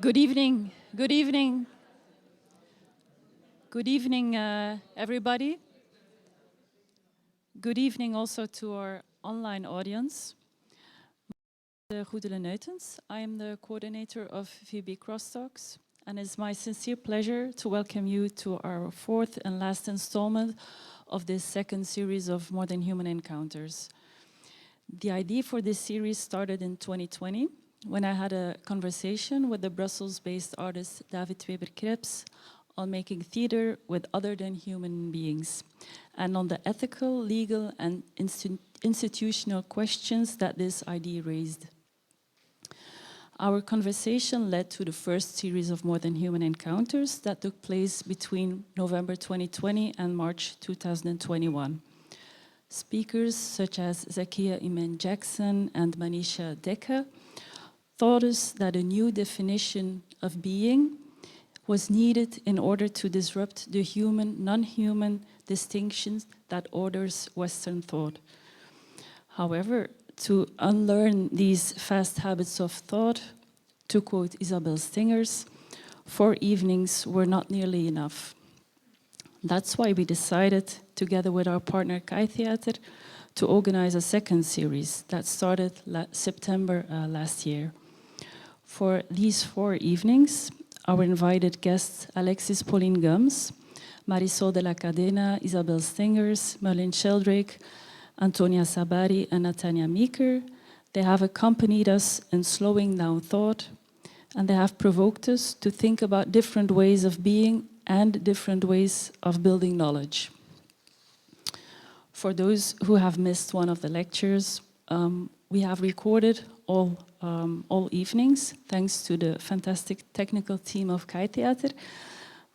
Good evening. Good evening. Good evening, everybody. Good evening also to our online audience. Goedele Nuyttens. I am the coordinator of VB Crosstalks, and it's my sincere pleasure to welcome you to our fourth and last installment of this second series of More Than Human Encounters. The idea for this series started in 2020, when I had a conversation with the Brussels-based artist David Weber-Krebs on making theater with other than human beings, and on the ethical, legal, and institutional questions that this idea raised. Our conversation led to the first series of More Than Human Encounters that took place between November 2020 and March 2021. Speakers such as Zakia Iman Jackson and Manisha Deka taught us that a new definition of being was needed in order to disrupt the human, non-human distinctions that orders Western thought. However, to unlearn these fast habits of thought, to quote Isabel Stingers, 4 evenings were not nearly enough. That's why we decided, together with our partner Kai Theater, to organize a second series that started September last year. For these 4 evenings, our invited guests Alexis Pauline Gumbs, Marisol de la Cadena, Isabel Stingers, Merlin Sheldrake, Antonia Sabari, and Natania Meeker, they have accompanied us in slowing down thought, and they have provoked us to think about different ways of being and different ways of building knowledge. For those who have missed one of the lectures, we have recorded all evenings, thanks to the fantastic technical team of Kai Theater.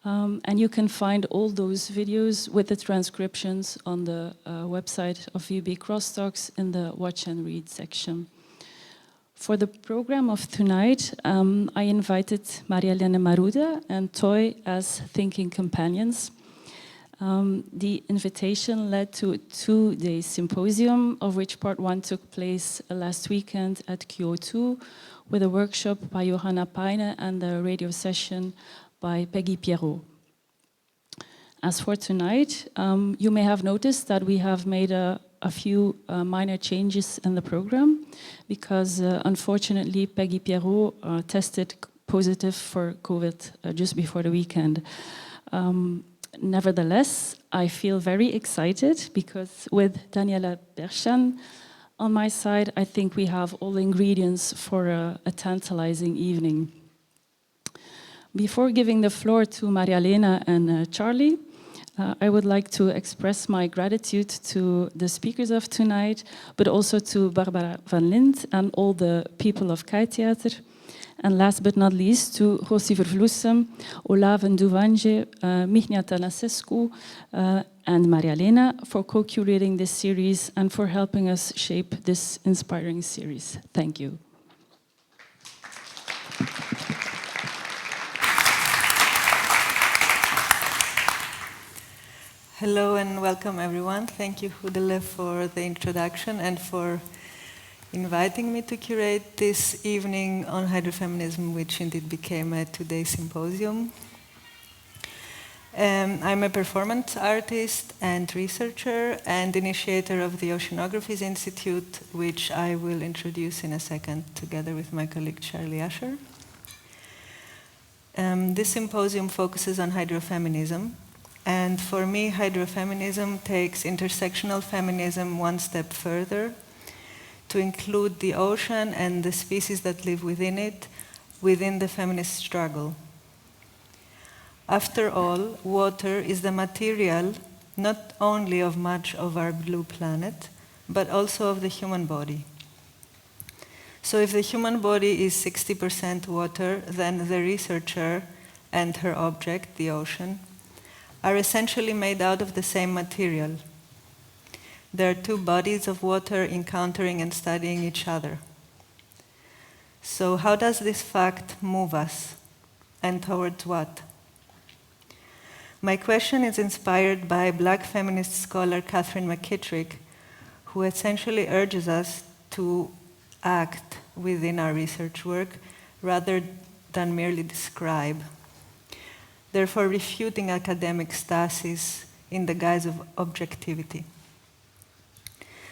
And you can find all those videos with the transcriptions on the website of VB Crosstalks in the Watch and Read section. For the program of tonight, I invited Marialena Marouda and Toy as thinking companions. The invitation led to a 2-day symposium, of which part 1 took place last weekend at Q2, with a workshop by Johanna Paine and a radio session by Peggy Pierrot. As for tonight, you may have noticed that we have made a few minor changes in the program, because unfortunately Peggy Pierrot tested positive for COVID just before the weekend. Nevertheless, I feel very excited because with Daniela Bershan on my side, I think we have all the ingredients for a tantalizing evening. Before giving the floor to Marialena and Charlie, I would like to express my gratitude to the speakers of tonight, but also to Barbara van Lint and all the people of Kai Theater. And last but not least, to Rosi Vervloesem, Olav Nduvanje, Michnia Tanasescu, and Marialena for co-curating this series and for helping us shape this inspiring series. Thank you. Hello and welcome everyone. Thank you, Goedele, for the introduction and for inviting me to curate this evening on hydrofeminism, which indeed became a 2-day symposium. I'm a performance artist and researcher and initiator of the Oceanographies Institute, which I will introduce in a second together with my colleague Charlie Usher. This symposium focuses on hydrofeminism, and for me hydrofeminism takes intersectional feminism one step further, to include the ocean and the species that live within it, within the feminist struggle. After all, water is the material not only of much of our blue planet, but also of the human body. So if the human body is 60% water, then the researcher and her object, the ocean, are essentially made out of the same material. There are 2 bodies of water encountering and studying each other. So how does this fact move us, and towards what? My question is inspired by Black feminist scholar Catherine McKittrick, who essentially urges us to act within our research work rather than merely describe, therefore refuting academic stasis in the guise of objectivity.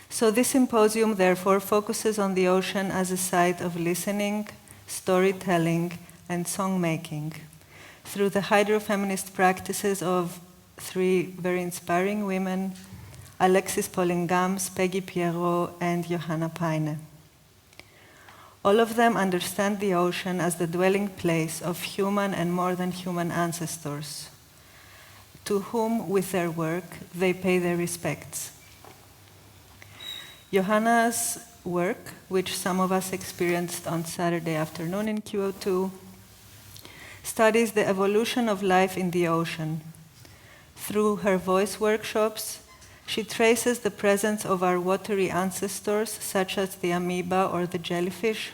So this symposium, therefore, focuses on the ocean as a site of listening, storytelling, and songmaking through the hydrofeminist practices of three very inspiring women, Alexis Pauline Gumbs, Peggy Pierrot, and Johanna Peine. All of them understand the ocean as the dwelling place of human and more than human ancestors, to whom, with their work, they pay their respects. Johanna's work, which some of us experienced on Saturday afternoon in QO2, studies the evolution of life in the ocean. Through her voice workshops, she traces the presence of our watery ancestors, such as the amoeba or the jellyfish,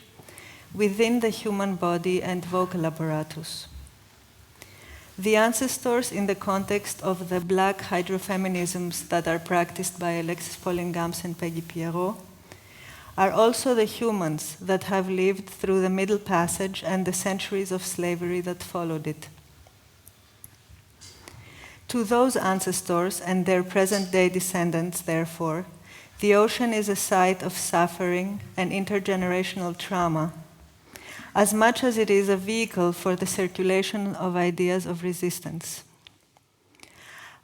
within the human body and vocal apparatus. The ancestors in the context of the black hydrofeminisms that are practiced by Alexis Pauline Gumbs and Peggy Pierrot are also the humans that have lived through the Middle Passage and the centuries of slavery that followed it. To those ancestors and their present-day descendants, therefore, the ocean is a site of suffering and intergenerational trauma, as much as it is a vehicle for the circulation of ideas of resistance.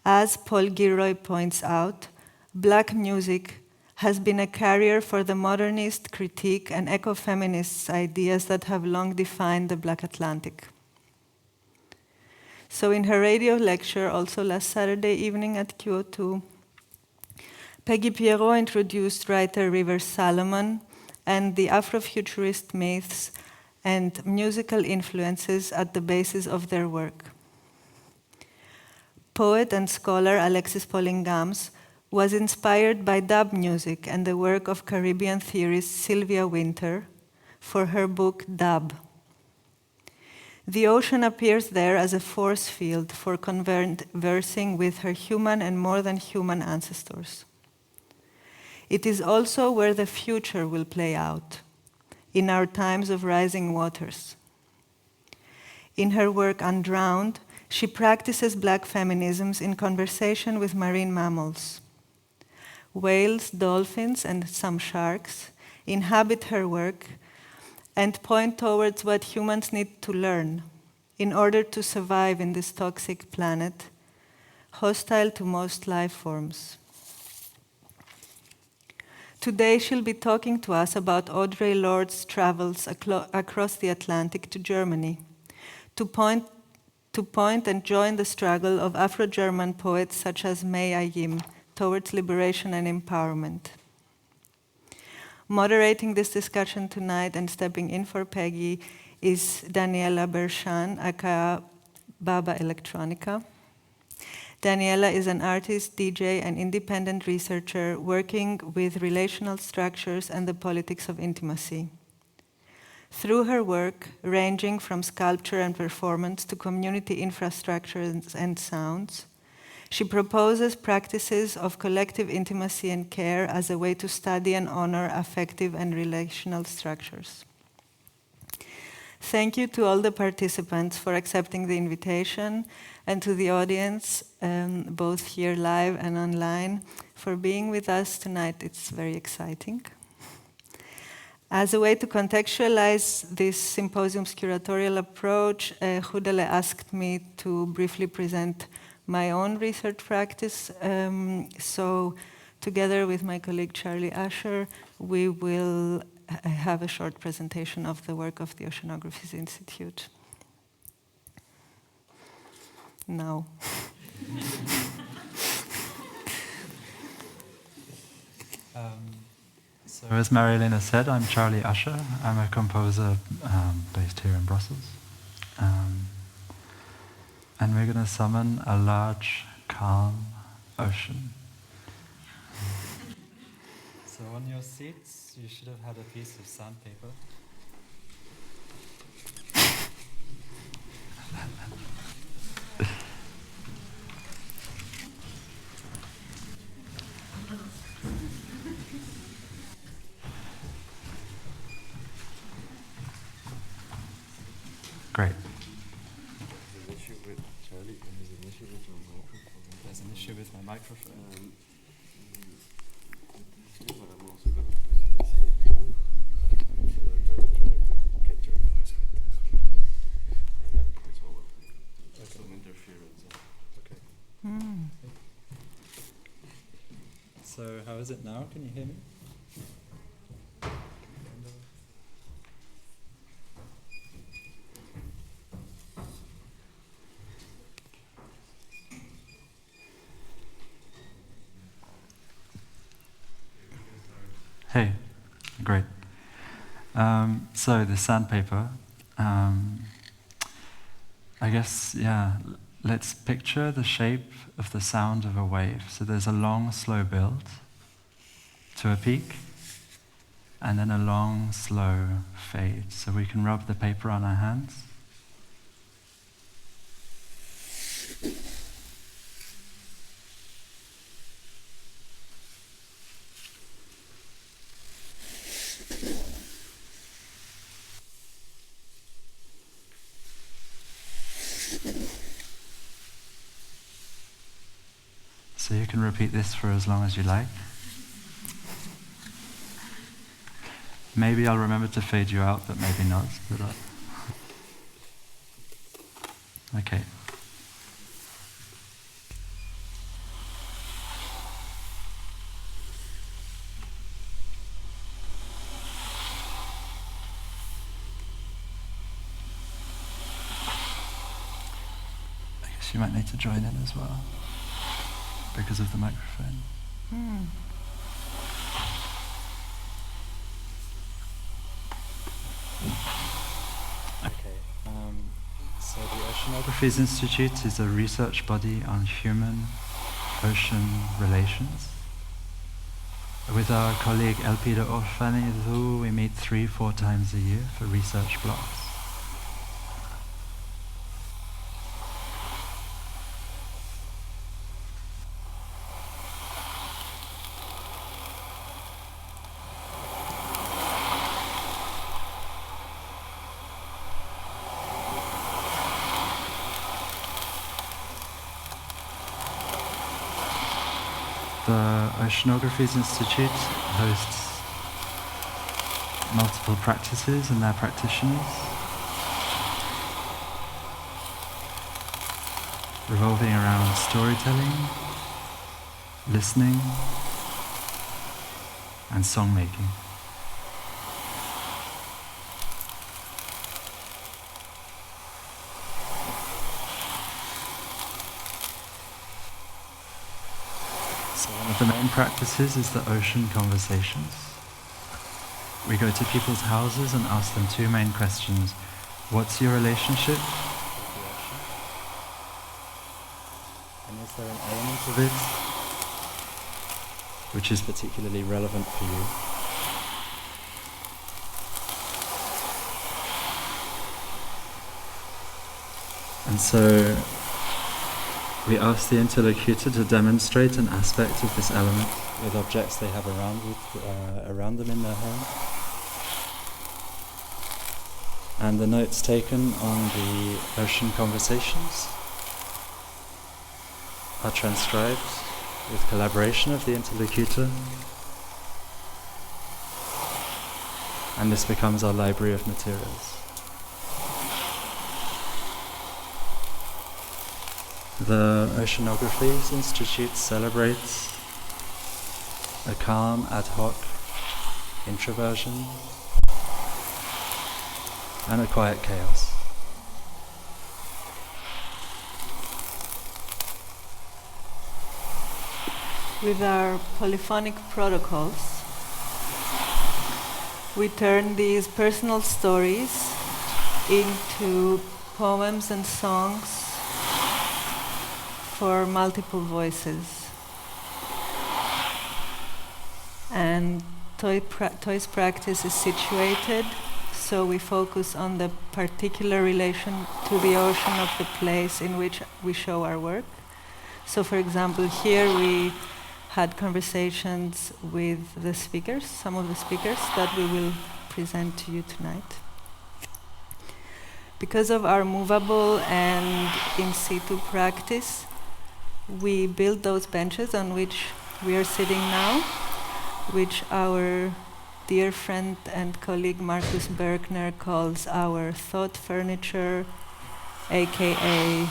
As Paul Gilroy points out, black music has been a carrier for the modernist critique and ecofeminists' ideas that have long defined the Black Atlantic. So in her radio lecture, also last Saturday evening at QO2, Peggy Pierrot introduced writer Rivers Salomon and the Afrofuturist myths and musical influences at the basis of their work. Poet and scholar Alexis Pauline Gumbs was inspired by dub music and the work of Caribbean theorist Sylvia Wynter for her book Dub. The ocean appears there as a force field for conversing with her human and more than human ancestors. It is also where the future will play out, in our times of rising waters. In her work Undrowned, she practices black feminisms in conversation with marine mammals. Whales, dolphins, and some sharks inhabit her work and point towards what humans need to learn in order to survive in this toxic planet, hostile to most life forms. Today she'll be talking to us about Audre Lorde's travels across the Atlantic to Germany, to point and join the struggle of Afro-German poets such as May Ayim towards liberation and empowerment. Moderating this discussion tonight and stepping in for Peggy is Daniela Bershan, aka Baba Electronica. Daniela is an artist, DJ, and independent researcher working with relational structures and the politics of intimacy. Through her work, ranging from sculpture and performance to community infrastructure and sounds, she proposes practices of collective intimacy and care as a way to study and honor affective and relational structures. Thank you to all the participants for accepting the invitation, and to the audience, both here live and online, for being with us tonight. It's very exciting. As a way to contextualize this symposium's curatorial approach, Goedele asked me to briefly present my own research practice. So together with my colleague Charlie Usher, we will have a short presentation of the work of the Oceanographies Institute. Now. So as Marialena said, I'm Charlie Usher. I'm a composer based here in Brussels. And we're going to summon a large, calm ocean. So on your seats, you should have had a piece of sandpaper. Great. There's an issue with Charlie, and there's an issue with your microphone. There's an issue with my microphone. But I'm also going to use this headphone. So I'm going to try to get your voice with this one. And then it's all okay. There's some interference. Okay. So how is it now? Can you hear me? Hey, great. So the sandpaper, I guess, let's picture the shape of the sound of a wave. So there's a long, slow build to a peak, and then a long, slow fade. So we can rub the paper on our hands. So you can repeat this for as long as you like. Maybe I'll remember to fade you out, but maybe not. Okay. I guess you might need to join in as well, because of the microphone. Okay. So the Oceanographies Institute is a research body on human-ocean relations. With our colleague Elpida Orfani, we meet 3-4 times a year for research blocks. The Oceanographies Institute hosts multiple practices and their practitioners, revolving around storytelling, listening, and songmaking. So one of the main practices is the ocean conversations. We go to people's houses and ask them 2 main questions. What's your relationship with the ocean? And is there an element of it which is particularly relevant for you? And so we ask the interlocutor to demonstrate an aspect of this element with objects they have around them in their home. And the notes taken on the ocean conversations are transcribed with collaboration of the interlocutor. And this becomes our library of materials. The Oceanographies Institute celebrates a calm, ad hoc introversion and a quiet chaos. With our polyphonic protocols, we turn these personal stories into poems and songs for multiple voices. And Toy's practice is situated, so we focus on the particular relation to the ocean of the place in which we show our work. So for example, here we had conversations with the speakers, some of the speakers that we will present to you tonight. Because of our movable and in situ practice, we built those benches on which we are sitting now, which our dear friend and colleague Marcus Bergner calls our thought furniture, aka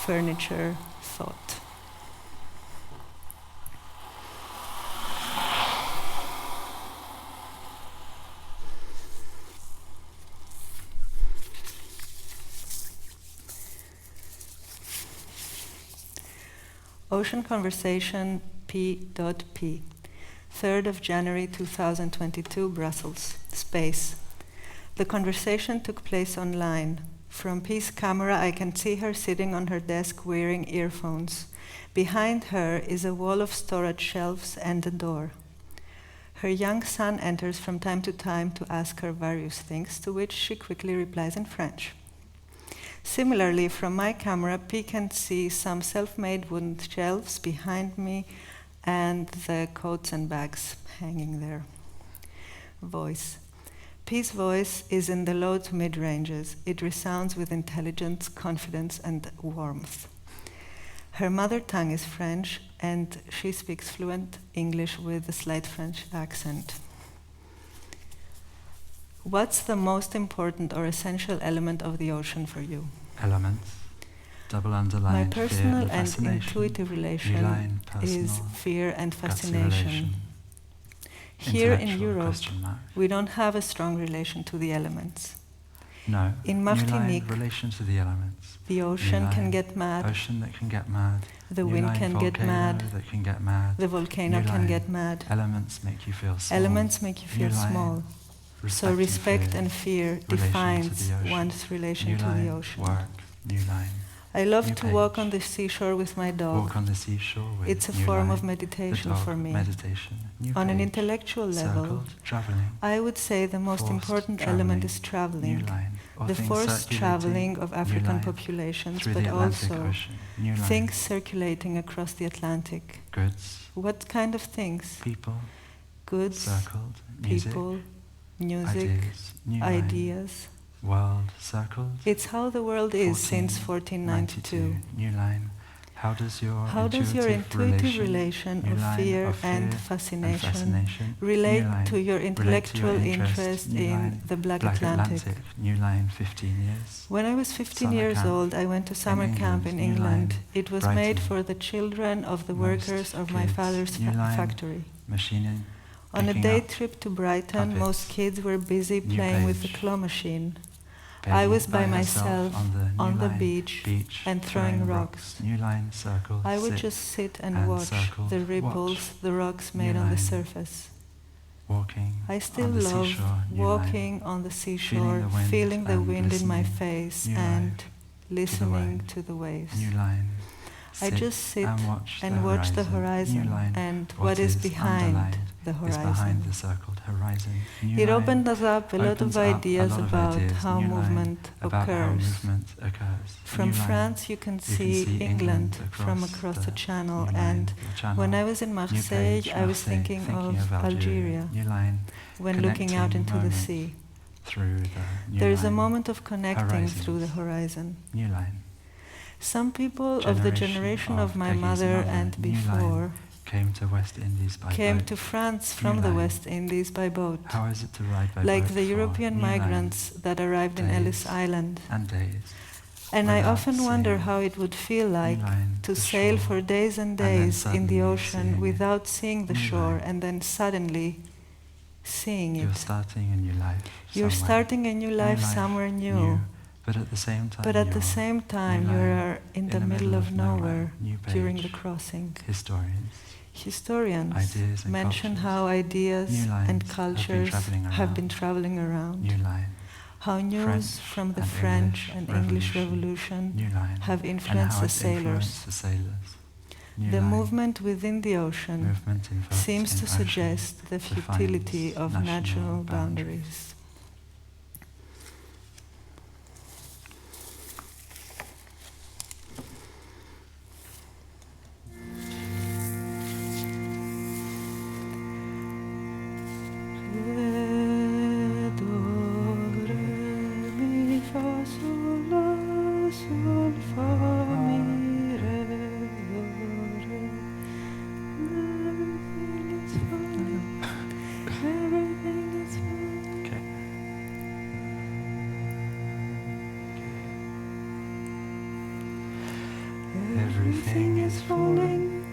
furniture thought. Ocean Conversation P.P. 3rd of January 2022, Brussels. Space. The conversation took place online. From P's camera, I can see her sitting on her desk wearing earphones. Behind her is a wall of storage shelves and a door. Her young son enters from time to ask her various things, to which she quickly replies in French. Similarly, from my camera, P can see some self-made wooden shelves behind me and the coats and bags hanging there. Voice. P's voice is in the low to mid ranges. It resounds with intelligence, confidence, and warmth. Her mother tongue is French, and she speaks fluent English with a slight French accent. What's the most important or essential element of the ocean for you? Elements. Double underlined. My personal fear and fascination. intuitive relation New-line, is personal, fear and gutsy fascination. relation. Here in Intellectual, Europe, question mark. we don't have a strong relation to the elements. No. In New-line, Martinique, relation to the elements. the ocean New-line, can get mad, ocean that can get mad. the wind New-line, can get volcano mad, that can get mad. the volcano can New-line, get mad. elements make you feel small. Elements make you feel New-line, small. So respect and fear relation to defines the ocean. one's relation to New-line, the ocean. work, New-line. I love New to walk page. on the seashore with my dog. Walk on the seashore with It's a New form Line, of meditation the dog, for me. Meditation. New On an page. intellectual level, Circled, traveling. I would say the most Forced important traveling, element is New traveling. line. Or The things forced circulating, traveling of New African line, populations, through but the Atlantic also Ocean. New line. things circulating across the Atlantic. Goods, What kind of things? people, Goods, circled, music, people, music, ideas, new line, ideas. world, circled. It's how the world is since 1492. New line. How does your How does your intuitive relation New of line, fear of and fear fascination New relate line, to your intellectual interest New in line, the Black Atlantic? New line, 15 years. When I was 15 Summer years camp old, I went to summer in camp in England, New England. Line, It was Brighton. made for the children of the Most workers of my kids, father's New Line, factory. Machining. On a picking day up trip to Brighton, puppets. most kids were busy New playing with the page. claw machine. Baby I was by herself myself on the, the beach and throwing rocks. New line, circle. I would sit, just sit and and watch circle, the ripples watch. the rocks New made on the line. surface. walking. I still on the love seashore, New walking line. on the Feeling seashore, the wind feeling the and wind in my listening. face New and line. listening wave. to the waves. New line. I just sit and watch the horizon. New line. and what is behind underlined the is horizon. behind the circled horizon. New It line opened us up a lot of opens up a ideas lot of about ideas. how New line movement about how occurs. movement occurs. From New line. France, you can see England from across the channel, New line, and the channel. when I was in New Marseille, page, I was Marseille, thinking of Algeria New line when looking out connecting into the moment sea. through the new There is a line. moment of connecting Horizons. through the horizon. New line Some people of the generation of my Peggy's mother and New Line before came to West Indies by came boat. to France from New the line. West Indies by boat, How is it to ride by like boat the for European New Line migrants that arrived in days Ellis Island. and days? And I without often wonder seeing how it would feel like New Line, to the sail shore, for days and then days in the suddenly ocean seeing it. without seeing the New shore line. and then suddenly seeing You're it. starting a new life. You're somewhere. starting a new life somewhere new. But at the same time, But at the same time, New you Line, are in the middle of nowhere New during the page. crossing. Historians, Historians Ideas and mention cultures. how ideas New lines and have been cultures travelling have been around. traveling around. New line, How news French from the and French English and English Revolution. Revolution new line, have and influenced how the it's sailors. influenced the sailors. New The line, movement within the ocean movement in seems to ocean suggest the defines futility of national national boundaries. boundaries. Re, do, re, mi, fa, everything is falling.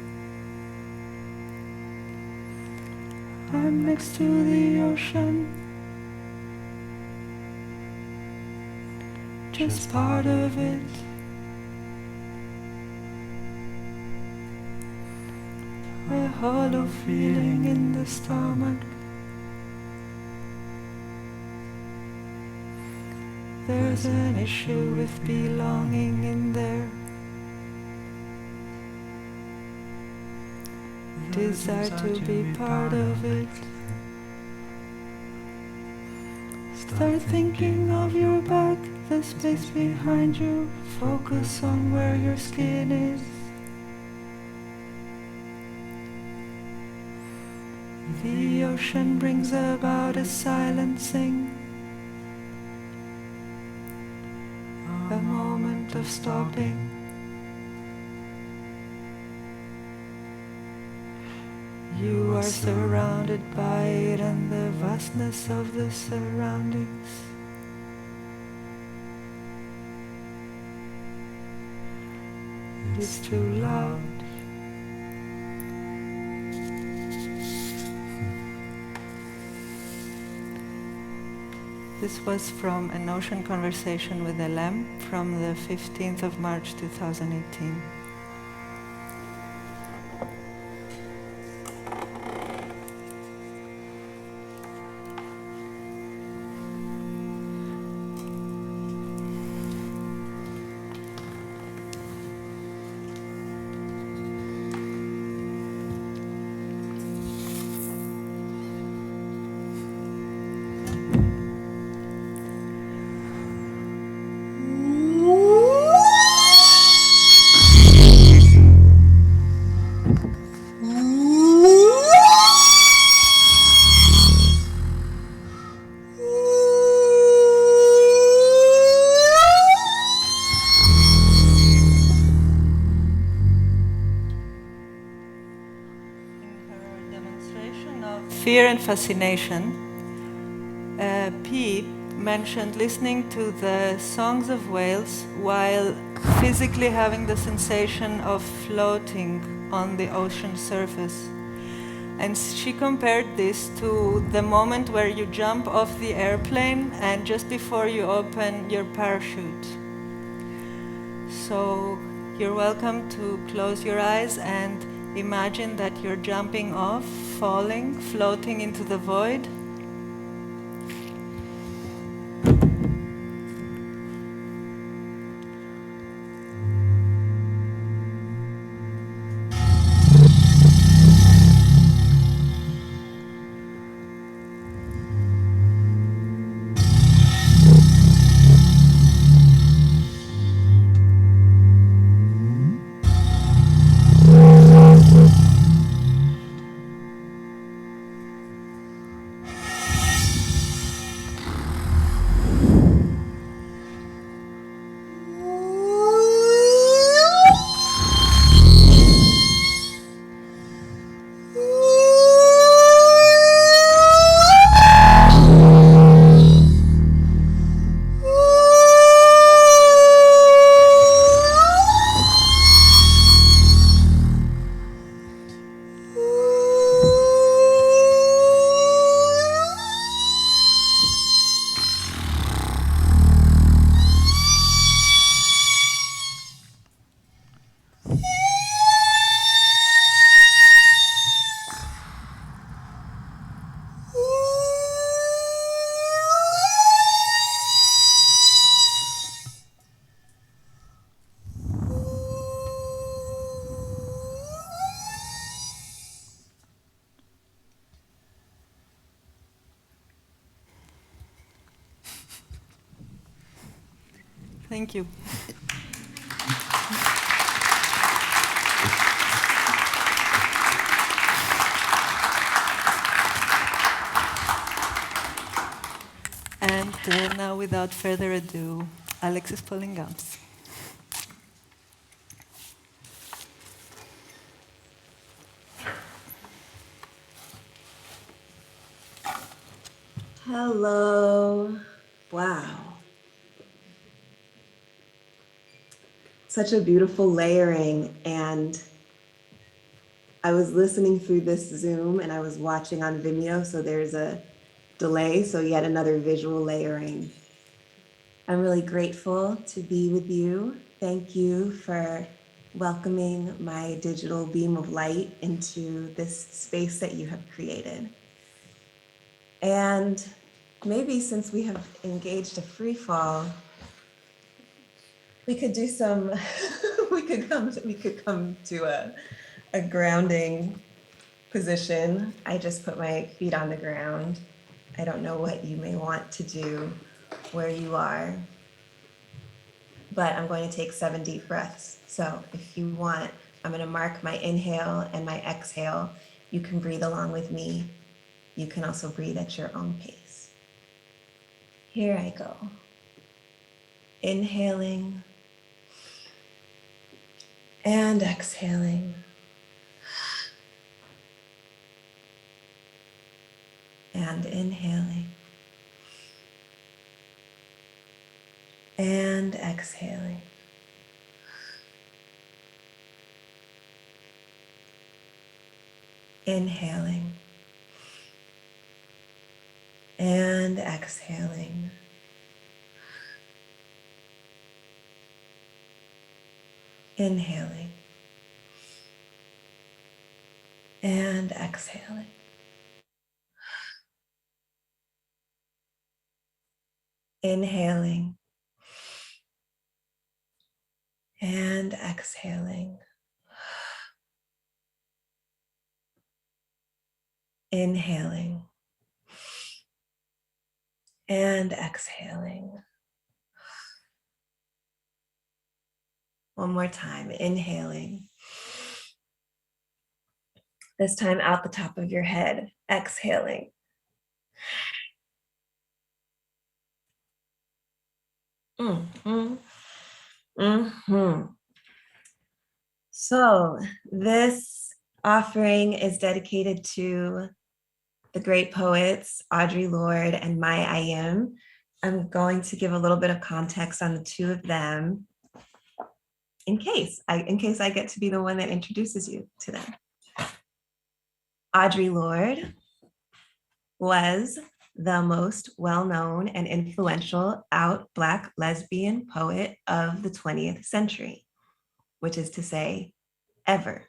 I'm next to the ocean, just part of it. A hollow feeling in the stomach. There's an issue with belonging in there. Desire to be part of it. Start thinking of your back, the space behind you. Focus on where your skin is. The ocean brings about a silencing, a moment of stopping. You are surrounded by it and the vastness of the surroundings. It's too loud. This was from an ocean conversation with a lamb from the 15th of March 2018. Fear and fascination, Pete mentioned listening to the songs of whales while physically having the sensation of floating on the ocean surface. And she compared this to the moment where you jump off the airplane and just before you open your parachute. So you're welcome to close your eyes and imagine that you're jumping off, falling, floating into the void. Thank you. And now, without further ado, Alexis Pauline Gumbs. Hello. Wow. such a beautiful layering. And I was listening through this Zoom and I was watching on Vimeo, so there's a delay, so yet another visual layering. I'm really grateful to be with you. Thank you for welcoming my digital beam of light into this space that you have created. And maybe since we have engaged a free fall, we could do some, we could come to a grounding position. I just put my feet on the ground. I don't know what you may want to do where you are, but I'm going to take 7 deep breaths. So if you want, I'm going to mark my inhale and my exhale. You can breathe along with me. You can also breathe at your own pace. Here I go. Inhaling and exhaling. And inhaling. And exhaling. Inhaling. And exhaling. Inhaling. And exhaling. Inhaling. And exhaling. Inhaling. And exhaling. One more time, inhaling. This time out the top of your head, exhaling. Mm-hmm. Mm-hmm. So this offering is dedicated to the great poets, Audre Lorde and Maya Ayim. I'm going to give a little bit of context on the two of them in case I get to be the one that introduces you to them. Audre Lorde was the most well-known and influential out Black lesbian poet of the 20th century, which is to say, ever.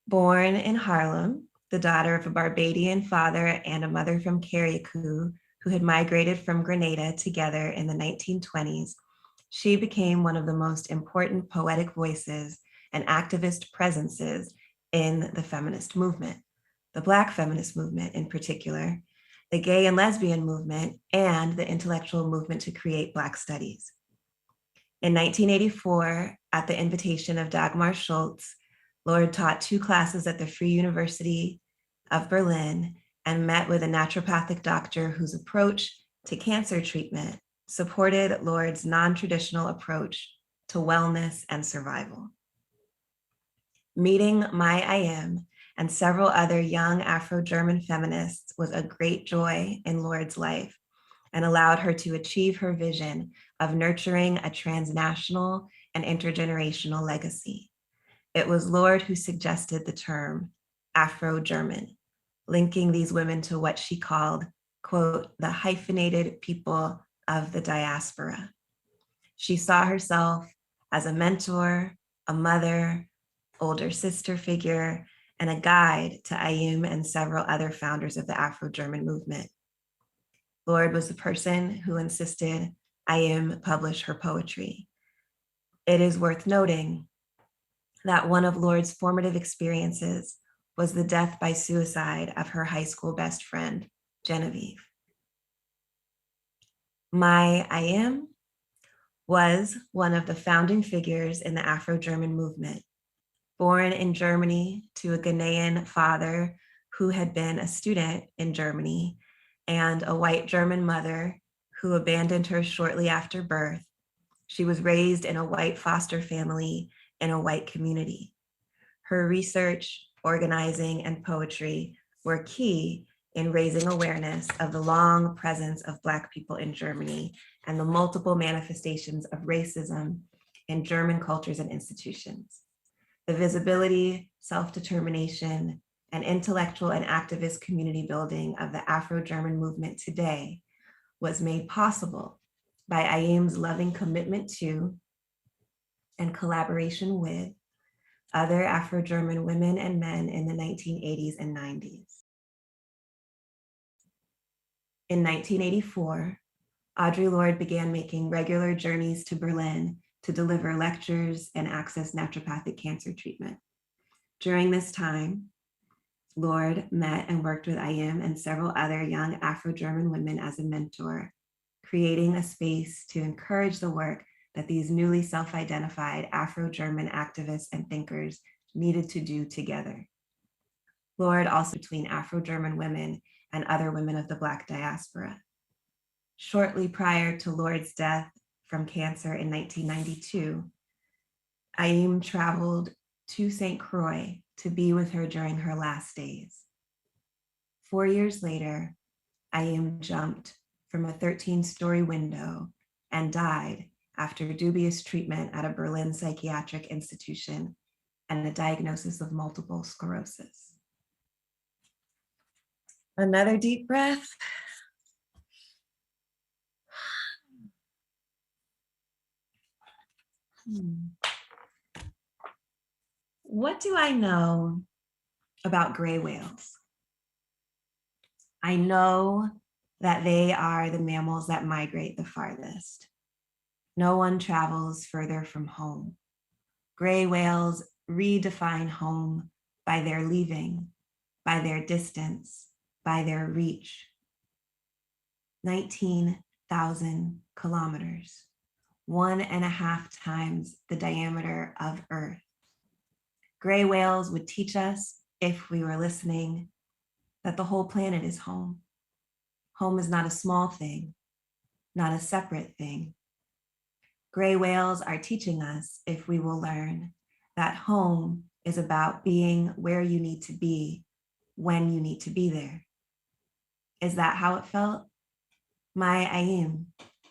Born in Harlem, the daughter of a Barbadian father and a mother from Carriacou who had migrated from Grenada together in the 1920s, she became one of the most important poetic voices and activist presences in the feminist movement, the Black feminist movement in particular, the gay and lesbian movement, and the intellectual movement to create Black studies. In 1984, at the invitation of Dagmar Schultz, Lorde taught 2 classes at the Free University of Berlin and met with a naturopathic doctor whose approach to cancer treatment supported Lorde's non-traditional approach to wellness and survival. Meeting Maya Ayim and several other young Afro-German feminists was a great joy in Lorde's life and allowed her to achieve her vision of nurturing a transnational and intergenerational legacy. It was Lorde who suggested the term Afro-German, linking these women to what she called, quote, the hyphenated people of the diaspora. She saw herself as a mentor, a mother, older sister figure, and a guide to Ayim and several other founders of the Afro-German movement. Lorde was the person who insisted Ayim publish her poetry. It is worth noting that one of Lorde's formative experiences was the death by suicide of her high school best friend, Genevieve. Maya Ayim was one of the founding figures in the Afro-German movement. Born in Germany to a Ghanaian father who had been a student in Germany and a white German mother who abandoned her shortly after birth, she was raised in a white foster family in a white community. Her research, organizing, and poetry were key in raising awareness of the long presence of Black people in Germany and the multiple manifestations of racism in German cultures and institutions. The visibility, self-determination, and intellectual and activist community building of the Afro-German movement today was made possible by Ayim's loving commitment to and collaboration with other Afro-German women and men in the 1980s and 90s. In 1984, Audre Lorde began making regular journeys to Berlin to deliver lectures and access naturopathic cancer treatment. During this time, Lorde met and worked with Ayim and several other young Afro-German women as a mentor, creating a space to encourage the work that these newly self-identified Afro-German activists and thinkers needed to do together. Lorde also between Afro-German women and other women of the Black diaspora. Shortly prior to Lorde's death from cancer in 1992, Ayim traveled to St. Croix to be with her during her last days. 4 years later, Ayim jumped from a 13-story window and died after dubious treatment at a Berlin psychiatric institution and a diagnosis of multiple sclerosis. Another deep breath. What do I know about gray whales? I know that they are the mammals that migrate the farthest. No one travels further from home. Gray whales redefine home by their leaving, by their distance, by their reach. 19,000 kilometers, 1.5 times the diameter of Earth. Gray whales would teach us, if we were listening, that the whole planet is home. Home is not a small thing, not a separate thing. Gray whales are teaching us, if we will learn, that home is about being where you need to be, when you need to be there. Is that how it felt? My Ayim,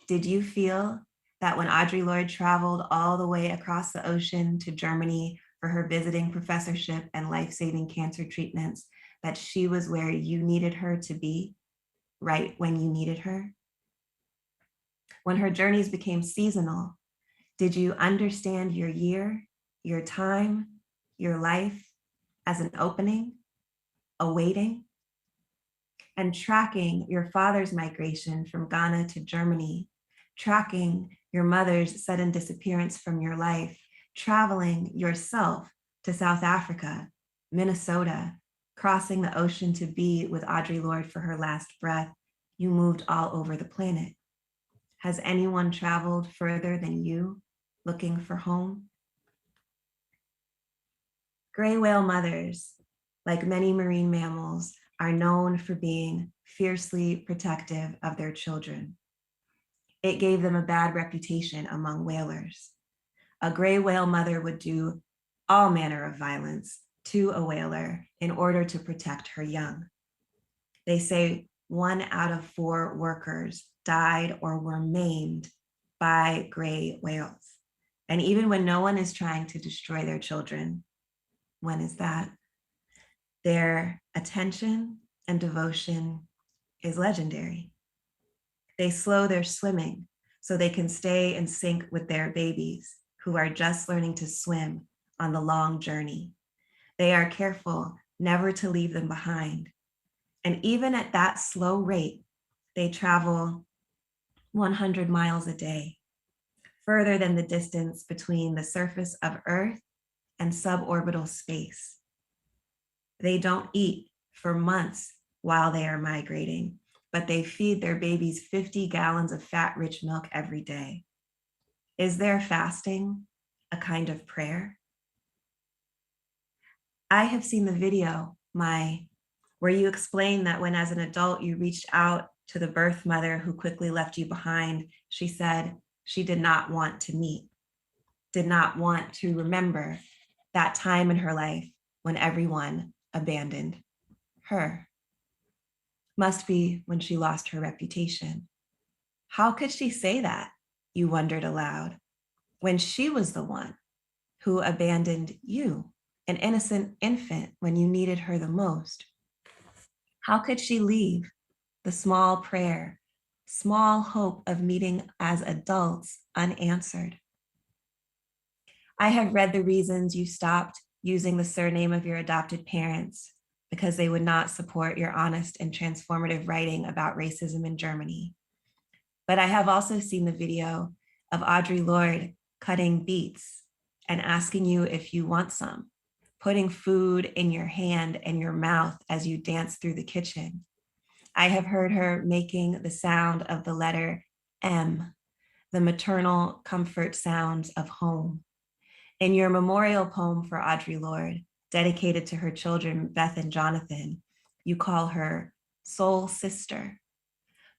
did you feel that when Audre Lorde traveled all the way across the ocean to Germany for her visiting professorship and life-saving cancer treatments, that she was where you needed her to be, right when you needed her? When her journeys became seasonal, did you understand your year, your time, your life as an opening, a waiting? And tracking your father's migration from Ghana to Germany, tracking your mother's sudden disappearance from your life, traveling yourself to South Africa, Minnesota, crossing the ocean to be with Audre Lorde for her last breath, you moved all over the planet. Has anyone traveled further than you, looking for home? Gray whale mothers, like many marine mammals, are known for being fiercely protective of their children. It gave them a bad reputation among whalers. A gray whale mother would do all manner of violence to a whaler in order to protect her young. They say 1 out of 4 workers died or were maimed by gray whales. And even when no one is trying to destroy their children, when is that? Their attention and devotion is legendary. They slow their swimming so they can stay in sync with their babies who are just learning to swim on the long journey. They are careful never to leave them behind. And even at that slow rate, they travel 100 miles a day, further than the distance between the surface of Earth and suborbital space. They don't eat for months while they are migrating, but they feed their babies 50 gallons of fat-rich milk every day. Is their fasting a kind of prayer? I have seen the video, where you explain that when as an adult you reached out to the birth mother who quickly left you behind, she said she did not want to meet, did not want to remember that time in her life when everyone abandoned her. Must be when she lost her reputation. How could she say that? You wondered aloud. when she was the one who abandoned you, an innocent infant, when you needed her the most? How could she leave the small prayer, small hope of meeting as adults unanswered? I have read the reasons you stopped using the surname of your adopted parents, because they would not support your honest and transformative writing about racism in Germany. But I have also seen the video of Audre Lorde cutting beets and asking you if you want some, putting food in your hand and your mouth as you dance through the kitchen. I have heard her making the sound of the letter M, the maternal comfort sounds of home. In your memorial poem for Audre Lorde, dedicated to her children, Beth and Jonathan, you call her soul sister.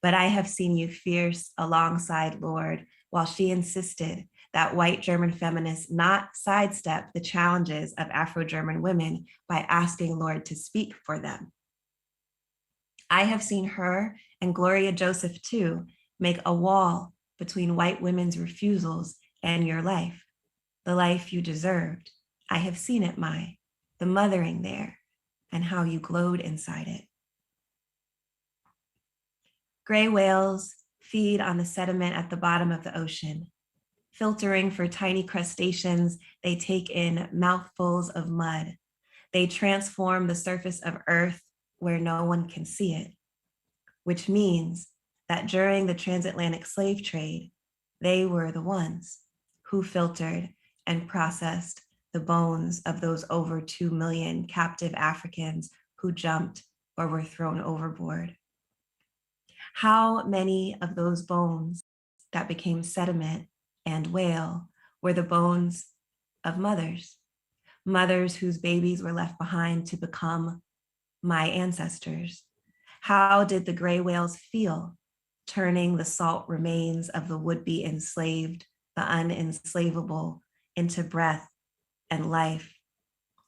But I have seen you fierce alongside Lorde while she insisted that white German feminists not sidestep the challenges of Afro-German women by asking Lorde to speak for them. I have seen her and Gloria Joseph too make a wall between white women's refusals and your life, the life you deserved. I have seen it, Mai, the mothering there, and how you glowed inside it. Gray whales feed on the sediment at the bottom of the ocean. Filtering for tiny crustaceans, they take in mouthfuls of mud. They transform the surface of Earth where no one can see it, which means that during the transatlantic slave trade, they were the ones who filtered and processed the bones of those over 2 million captive Africans who jumped or were thrown overboard. How many of those bones that became sediment and whale were the bones of mothers, mothers whose babies were left behind to become my ancestors? How did the gray whales feel turning the salt remains of the would-be enslaved, the unenslavable, into breath and life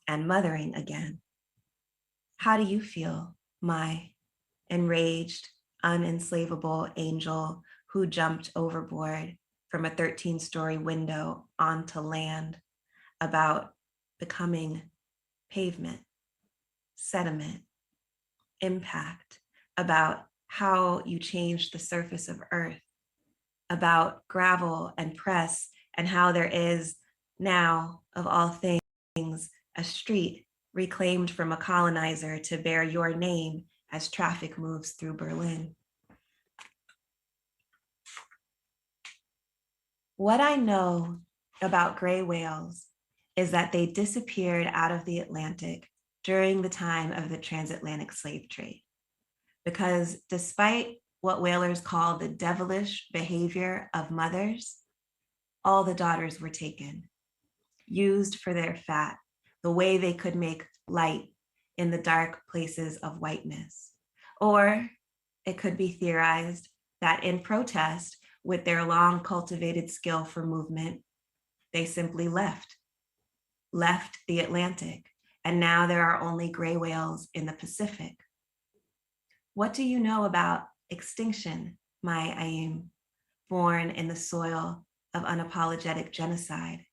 and mothering again? How do you feel, my enraged, unenslavable angel who jumped overboard from a 13-story window onto land, about becoming pavement, sediment, impact, about how you changed the surface of Earth, about gravel and press, and how there is now, of all things, a street reclaimed from a colonizer to bear your name as traffic moves through Berlin? What I know about gray whales is that they disappeared out of the Atlantic during the time of the transatlantic slave trade. Because despite what whalers call the devilish behavior of mothers, all the daughters were taken, used for their fat, the way they could make light in the dark places of whiteness. Or it could be theorized that in protest with their long cultivated skill for movement, they simply left the Atlantic, and now there are only gray whales in the Pacific. What do you know about extinction, my Ayim, born in the soil of unapologetic genocide?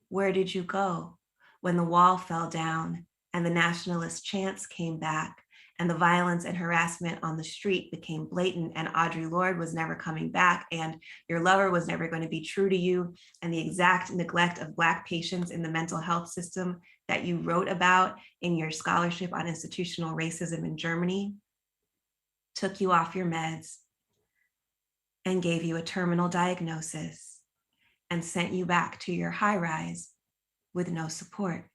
Where did you go when the wall fell down and the nationalist chants came back and the violence and harassment on the street became blatant and Audre Lorde was never coming back and your lover was never going to be true to you, and the exact neglect of Black patients in the mental health system that you wrote about in your scholarship on institutional racism in Germany took you off your meds and gave you a terminal diagnosis and sent you back to your high rise with no support?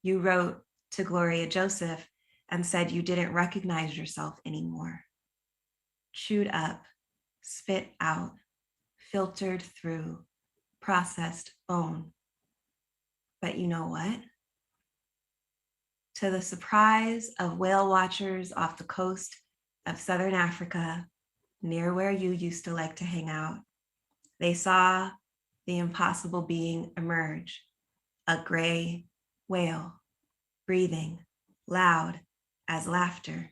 You wrote to Gloria Joseph and said you didn't recognize yourself anymore. Chewed up, spit out, filtered through, processed bone. But you know what? To the surprise of whale watchers off the coast of Southern Africa, near where you used to like to hang out, they saw the impossible being emerge, a gray whale, breathing, loud as laughter.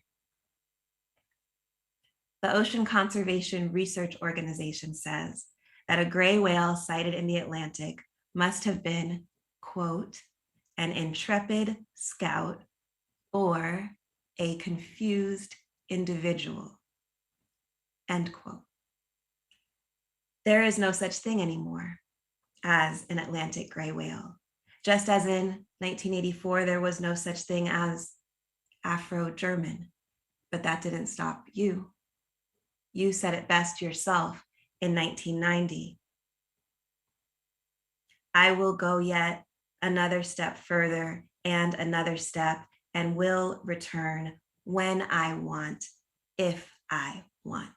The Ocean Conservation Research Organization says that a gray whale sighted in the Atlantic must have been, quote, an intrepid scout or a confused individual, end quote. There is no such thing anymore as an Atlantic gray whale. Just as in 1984, there was no such thing as Afro-German, but that didn't stop you. You said it best yourself in 1990. I will go yet another step further and another step and will return when I want, if I want.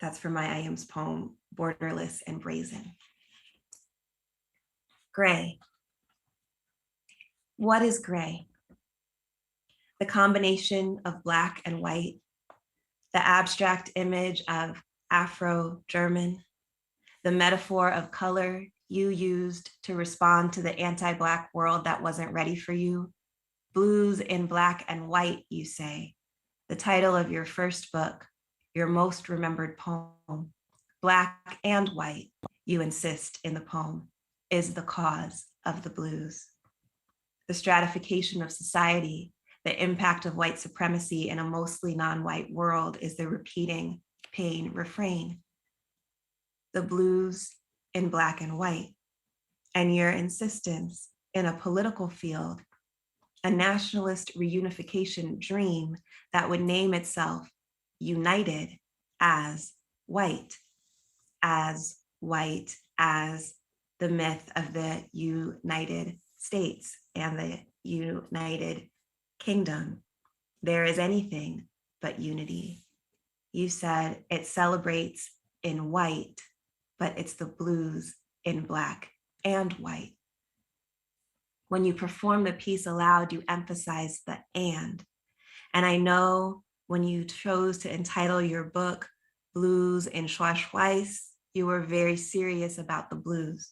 That's from my Ayum's poem, Borderless and Brazen. Gray. What is gray? The combination of black and white, the abstract image of Afro-German, the metaphor of color you used to respond to the anti-Black world that wasn't ready for you. Blues in black and white, you say. The title of your first book, your most remembered poem. Black and white, you insist in the poem, is the cause of the blues. The stratification of society, the impact of white supremacy in a mostly non-white world is the repeating pain refrain. The blues in black and white, and your insistence in a political field, a nationalist reunification dream that would name itself united as white as the myth of the United States and the United Kingdom. There is anything but unity. You said it celebrates in white, but it's the blues in black and white. When you perform the piece aloud, you emphasize the and I know when you chose to entitle your book Blues in Schwarz-Weiß, you were very serious about the blues.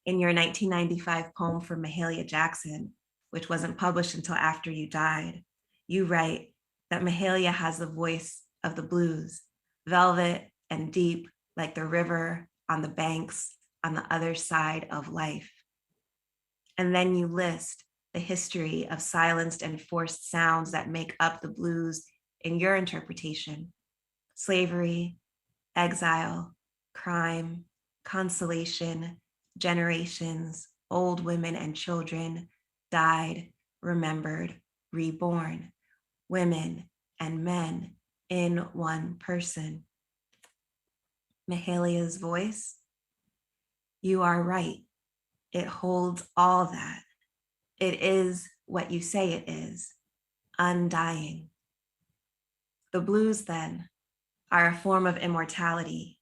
In your 1995 poem for Mahalia Jackson, which wasn't published until after you died, you write that Mahalia has the voice of the blues, velvet and deep like the river on the banks on the other side of life. And then you list the history of silenced and forced sounds that make up the blues in your interpretation: slavery, exile, crime, consolation, generations, old women and children, died, remembered, reborn, women and men in one person. Mahalia's voice, you are right. It holds all that. It is what you say it is, undying. The blues, then, are a form of immortality,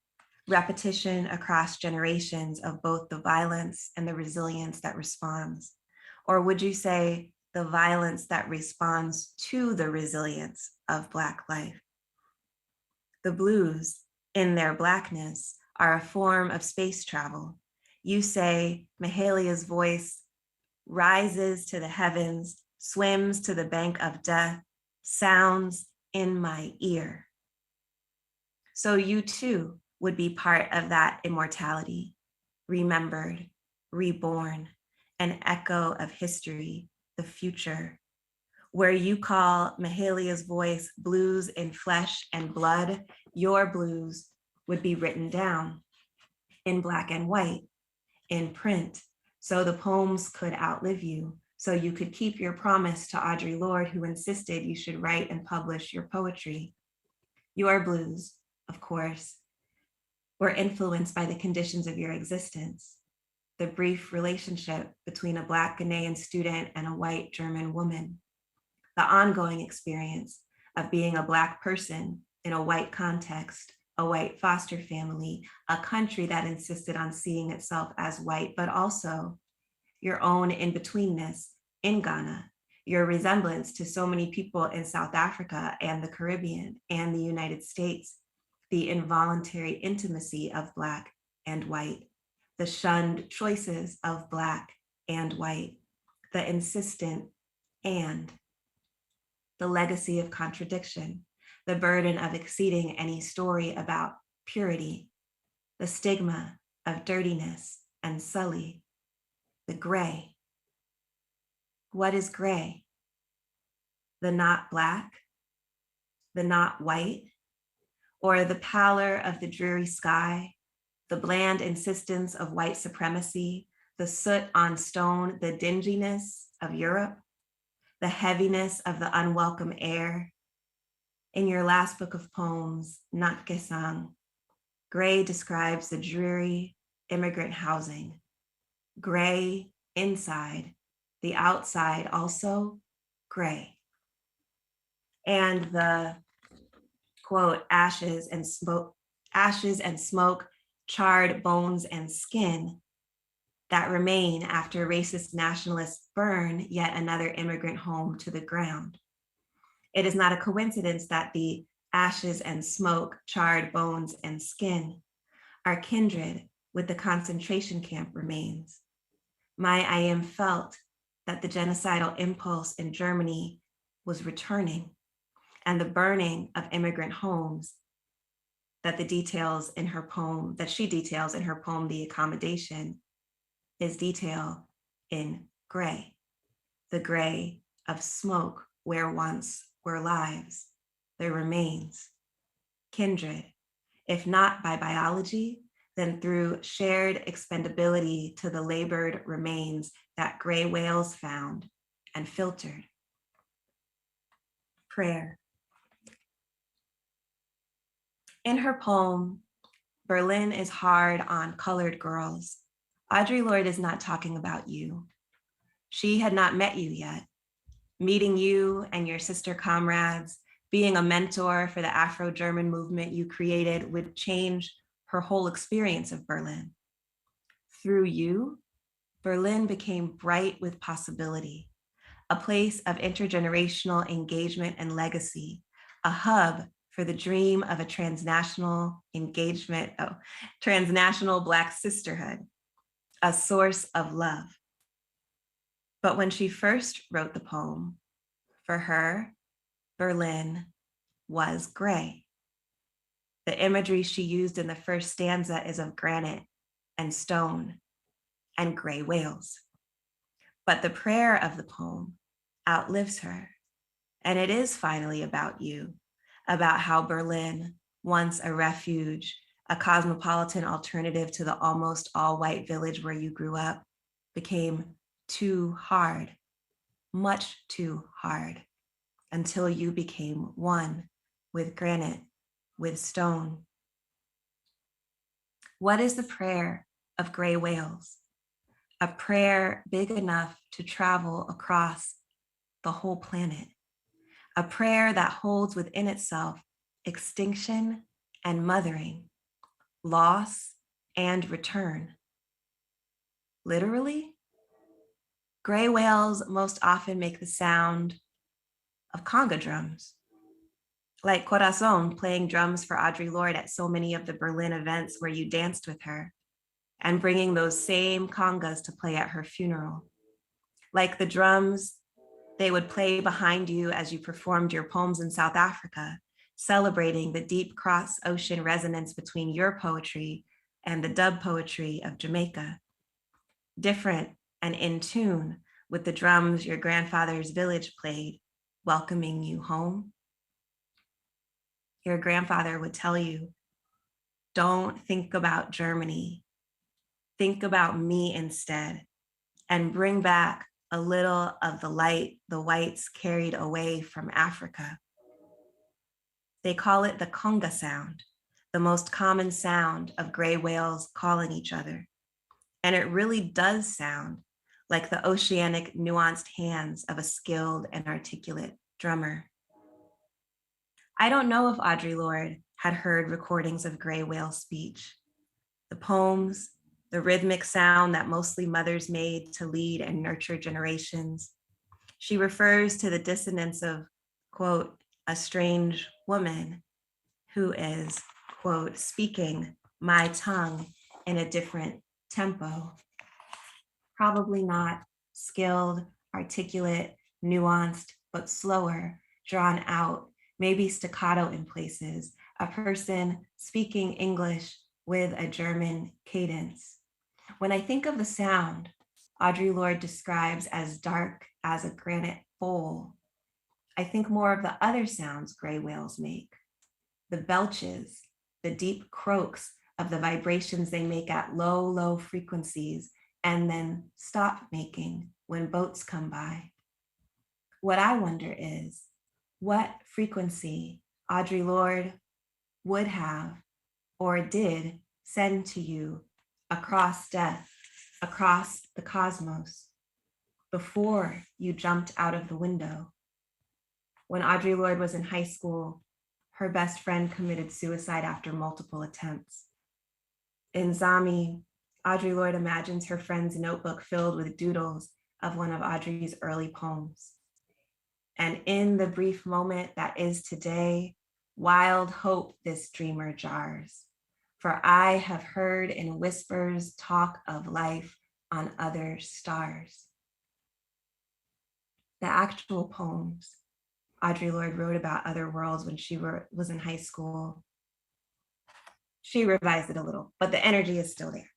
repetition across generations of both the violence and the resilience that responds. Or would you say the violence that responds to the resilience of Black life? The blues, in their Blackness, are a form of space travel. You say Mahalia's voice rises to the heavens, swims to the bank of death, sounds in my ear. So you too would be part of that immortality, remembered, reborn, an echo of history, the future, where you call Mahalia's voice blues in flesh and blood. Your blues would be written down in black and white, in print, so the poems could outlive you, so you could keep your promise to Audre Lorde, who insisted you should write and publish your poetry. Your blues, of course, were influenced by the conditions of your existence, the brief relationship between a Black Ghanaian student and a white German woman, the ongoing experience of being a Black person in a white context, a white foster family, a country that insisted on seeing itself as white, but also your own in-betweenness in Ghana, your resemblance to so many people in South Africa and the Caribbean and the United States, the involuntary intimacy of Black and white, the shunned choices of Black and white, the insistent and, the legacy of contradiction, the burden of exceeding any story about purity, the stigma of dirtiness and sully, the gray. What is gray? The not black, the not white, or the pallor of the dreary sky, the bland insistence of white supremacy, the soot on stone, the dinginess of Europe, the heaviness of the unwelcome air. In your last book of poems, Natgesang, Gray describes the dreary immigrant housing. Gray inside, the outside also gray. And the quote, ashes and smoke, charred bones and skin that remain after racist nationalists burn yet another immigrant home to the ground. It is not a coincidence that the ashes and smoke, charred bones and skin are kindred with the concentration camp remains. My Ayim felt that the genocidal impulse in Germany was returning, and the burning of immigrant homes that she details in her poem, The Accommodation, is detailed in gray, the gray of smoke where once were lives, there remains, kindred, if not by biology, then through shared expendability to the labored remains that gray whales found and filtered. Prayer. In her poem, Berlin is hard on colored girls, Audre Lorde is not talking about you. She had not met you yet. Meeting you and your sister comrades, being a mentor for the Afro-German movement you created would change her whole experience of Berlin. Through you, Berlin became bright with possibility, a place of intergenerational engagement and legacy, a hub for the dream of a transnational Black sisterhood, a source of love. But when she first wrote the poem, for her, Berlin was gray. The imagery she used in the first stanza is of granite and stone and gray whales. But the prayer of the poem outlives her. And it is finally about you, about how Berlin, once a refuge, a cosmopolitan alternative to the almost all-white village where you grew up, became too hard, much too hard, until you became one with granite, with stone. What is the prayer of gray whales? A prayer big enough to travel across the whole planet. A prayer that holds within itself extinction and mothering, loss and return. Literally, gray whales most often make the sound of conga drums, like Corazon playing drums for Audre Lorde at so many of the Berlin events where you danced with her, and bringing those same congas to play at her funeral. Like the drums they would play behind you as you performed your poems in South Africa, celebrating the deep cross-ocean resonance between your poetry and the dub poetry of Jamaica. Different and in tune with the drums your grandfather's village played, welcoming you home. Your grandfather would tell you, don't think about Germany, think about me instead, and bring back a little of the light the whites carried away from Africa. They call it the conga sound, the most common sound of gray whales calling each other. And it really does sound like the oceanic nuanced hands of a skilled and articulate drummer. I don't know if Audre Lorde had heard recordings of gray whale speech. The poems, the rhythmic sound that mostly mothers made to lead and nurture generations. She refers to the dissonance of, quote, a strange woman who is, quote, speaking my tongue in a different tempo. Probably not skilled, articulate, nuanced, but slower, drawn out, maybe staccato in places, a person speaking English with a German cadence. When I think of the sound Audre Lorde describes as dark as a granite bowl, I think more of the other sounds gray whales make, the belches, the deep croaks of the vibrations they make at low, low frequencies and then stop making when boats come by. What I wonder is what frequency Audre Lorde would have or did send to you across death, across the cosmos, before you jumped out of the window. When Audre Lorde was in high school, her best friend committed suicide after multiple attempts. In Zami, Audre Lorde imagines her friend's notebook filled with doodles of one of Audre's early poems. And in the brief moment that is today, wild hope this dreamer jars. For I have heard in whispers talk of life on other stars. The actual poems Audre Lorde wrote about other worlds when she was in high school. She revised it a little, but the energy is still there.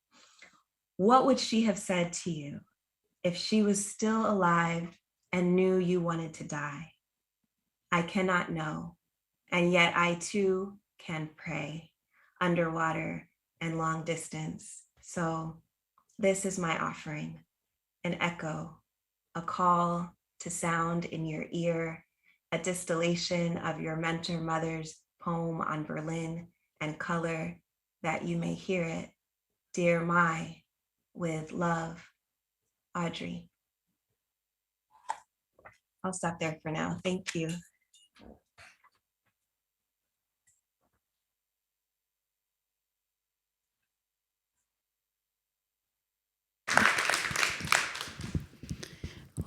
What would she have said to you if she was still alive and knew you wanted to die? I cannot know, and yet I too can pray underwater and long distance. So this is my offering, an echo, a call to sound in your ear, a distillation of your mentor mother's poem on Berlin and color, that you may hear it. Dear Mai, with love, Audre. I'll stop there for now. Thank you.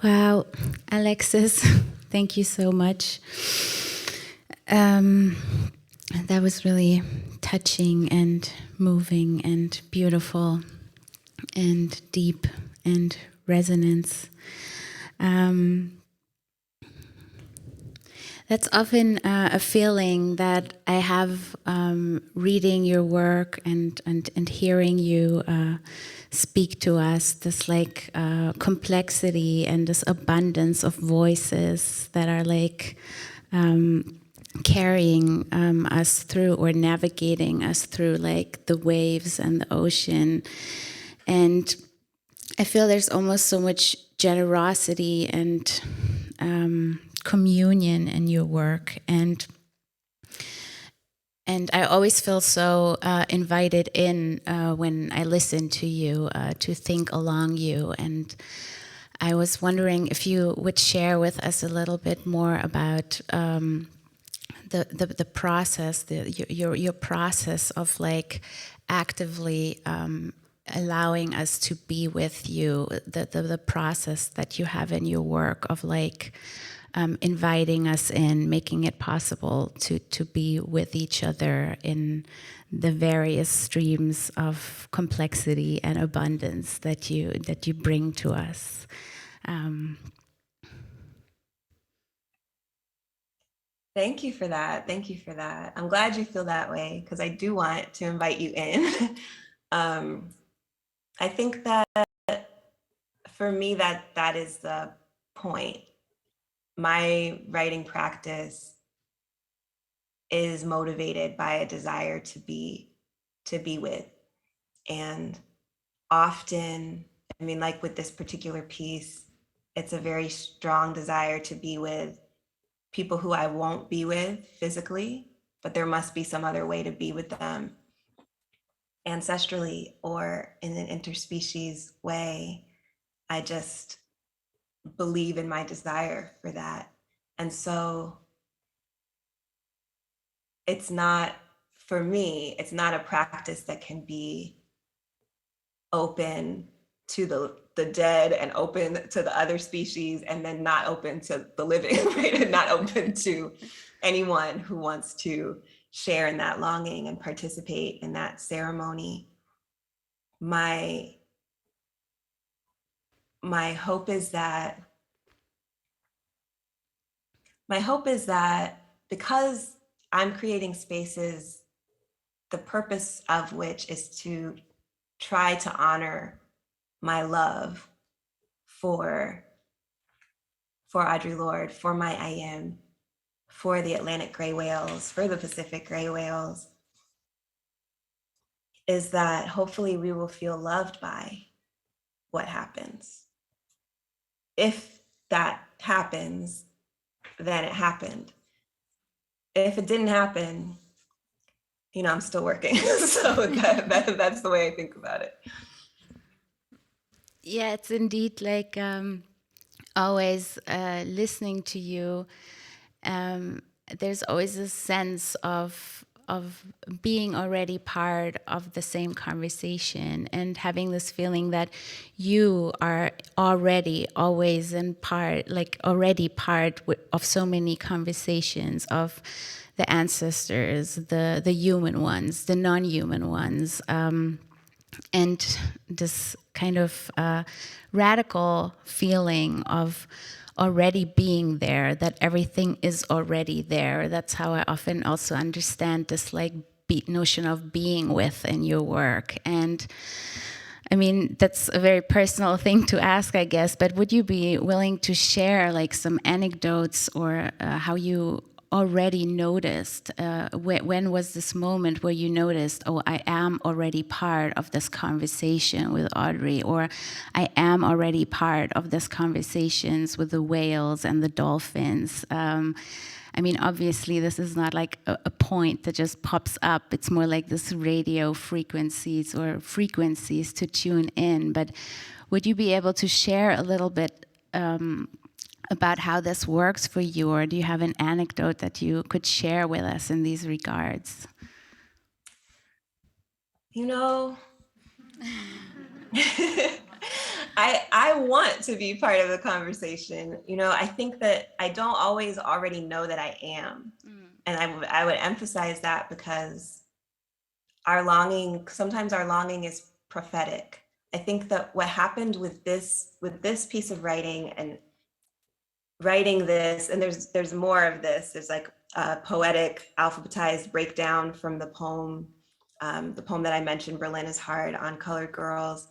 Wow, Alexis, thank you so much. That was really touching and moving and beautiful and deep and resonance. That's often a feeling that I have reading your work and hearing you speak to us, this like complexity and this abundance of voices that are like carrying us through or navigating us through like the waves and the ocean. And I feel there's almost so much generosity and communion in your work, and I always feel so invited in when I listen to you, to think along you. And I was wondering if you would share with us a little bit more about the process, your process of like actively allowing us to be with you, the process that you have in your work of like inviting us in, making it possible to be with each other in the various streams of complexity and abundance that you bring to us. Thank you for that. Thank you for that. I'm glad you feel that way because I do want to invite you in. I think that for me, that is the point. My writing practice is motivated by a desire to be with. And often, I mean, like with this particular piece, it's a very strong desire to be with people who I won't be with physically, but there must be some other way to be with them ancestrally or in an interspecies way. I just believe in my desire for that. And so it's not, for me, it's not a practice that can be open to the dead and open to the other species and then not open to the living, right? And not open to anyone who wants to share in that longing and participate in that ceremony. My hope is that because I'm creating spaces the purpose of which is to try to honor my love for Audre Lorde, for my I am, for the Atlantic gray whales, for the Pacific gray whales, is that hopefully we will feel loved by what happens. If that happens, then it happened. If it didn't happen, you know, I'm still working. So that's the way I think about it. Yeah, it's indeed like always listening to you. There's always a sense of being already part of the same conversation and having this feeling that you are already always in part, like already part of so many conversations of the ancestors, the human ones, the non-human ones. And this kind of radical feeling of already being there, that everything is already there. That's how I often also understand this like notion of being with in your work. And I mean, that's a very personal thing to ask, I guess, but would you be willing to share like some anecdotes or how you already noticed, when was this moment where you noticed, oh, I am already part of this conversation with Audrey, or I am already part of this conversations with the whales and the dolphins? I mean, obviously, this is not like a point that just pops up. It's more like this radio frequencies or frequencies to tune in. But would you be able to share a little bit about how this works for you, or do you have an anecdote that you could share with us in these regards? You know, I want to be part of the conversation. You know, I think that I don't always already know that I am. And I would emphasize that because sometimes our longing is prophetic. I think that what happened with this piece of writing and writing this, and there's more of this, there's like a poetic alphabetized breakdown from the poem that I mentioned, Berlin is Hard, on Colored Girls,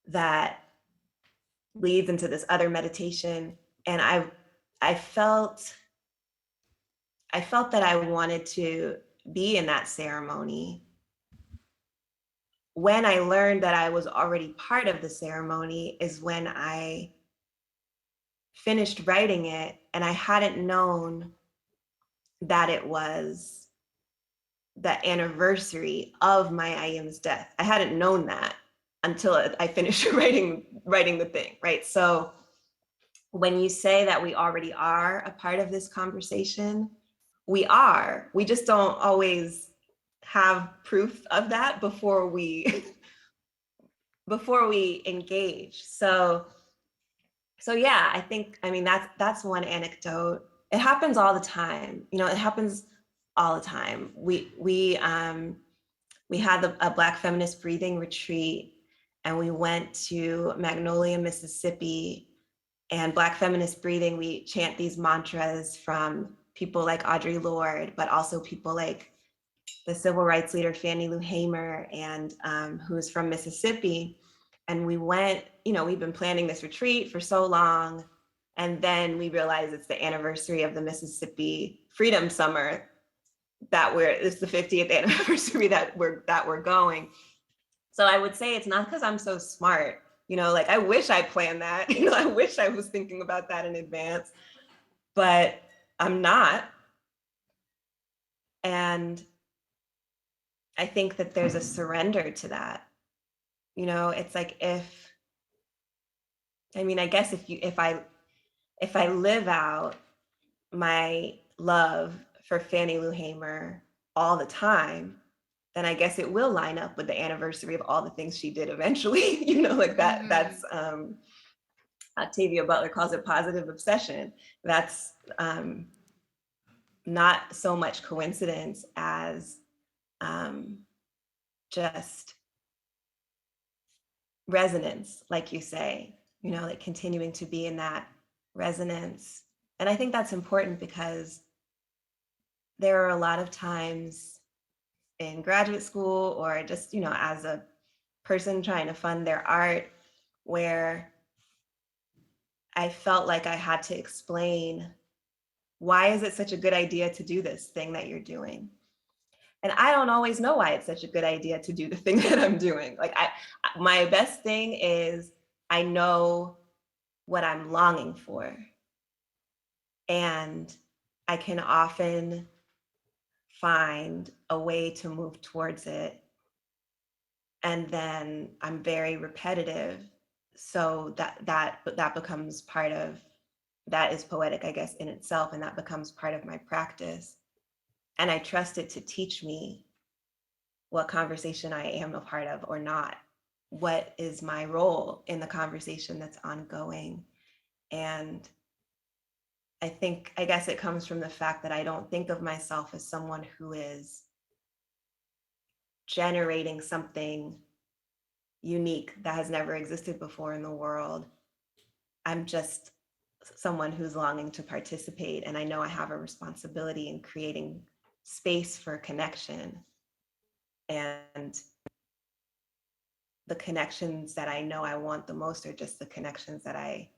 that leads into this other meditation. And I felt that I wanted to be in that ceremony. When I learned that I was already part of the ceremony is when I finished writing it, and I hadn't known that it was the anniversary of my Ayim's death. I hadn't known that until I finished writing the thing, right? So when you say that we already are a part of this conversation, we are. We just don't always have proof of that before we engage. So yeah, I mean that's one anecdote. It happens all the time. You know, it happens all the time. We had a Black feminist breathing retreat, and we went to Magnolia, Mississippi. And Black feminist breathing, we chant these mantras from people like Audre Lorde, but also people like the civil rights leader Fannie Lou Hamer, and who's from Mississippi. And we went, you know, we've been planning this retreat for so long, and then we realized it's the anniversary of the Mississippi Freedom Summer, it's the 50th anniversary that we're going. So I would say it's not because I'm so smart, you know, like I wish I planned that, you know, I wish I was thinking about that in advance, but I'm not. And I think that there's a surrender to that. You know, it's like I guess if I live out my love for Fannie Lou Hamer all the time, then I guess it will line up with the anniversary of all the things she did eventually, you know, like that. Mm-hmm. That's Octavia Butler calls it positive obsession. That's not so much coincidence as just resonance, like you say, you know, like continuing to be in that resonance. And I think that's important because there are a lot of times in graduate school or just, as a person trying to fund their art, where I felt like I had to explain, why is it such a good idea to do this thing that you're doing? And I don't always know why it's such a good idea to do the thing that I'm doing. Like my best thing is I know what I'm longing for. And I can often find a way to move towards it. And then I'm very repetitive. So that becomes part of, that is poetic, I guess, in itself. And that becomes part of my practice. And I trust it to teach me what conversation I am a part of or not. What is my role in the conversation that's ongoing? And I guess it comes from the fact that I don't think of myself as someone who is generating something unique that has never existed before in the world. I'm just someone who's longing to participate. And I know I have a responsibility in creating space for connection. And the connections that I know I want the most are just the connections that I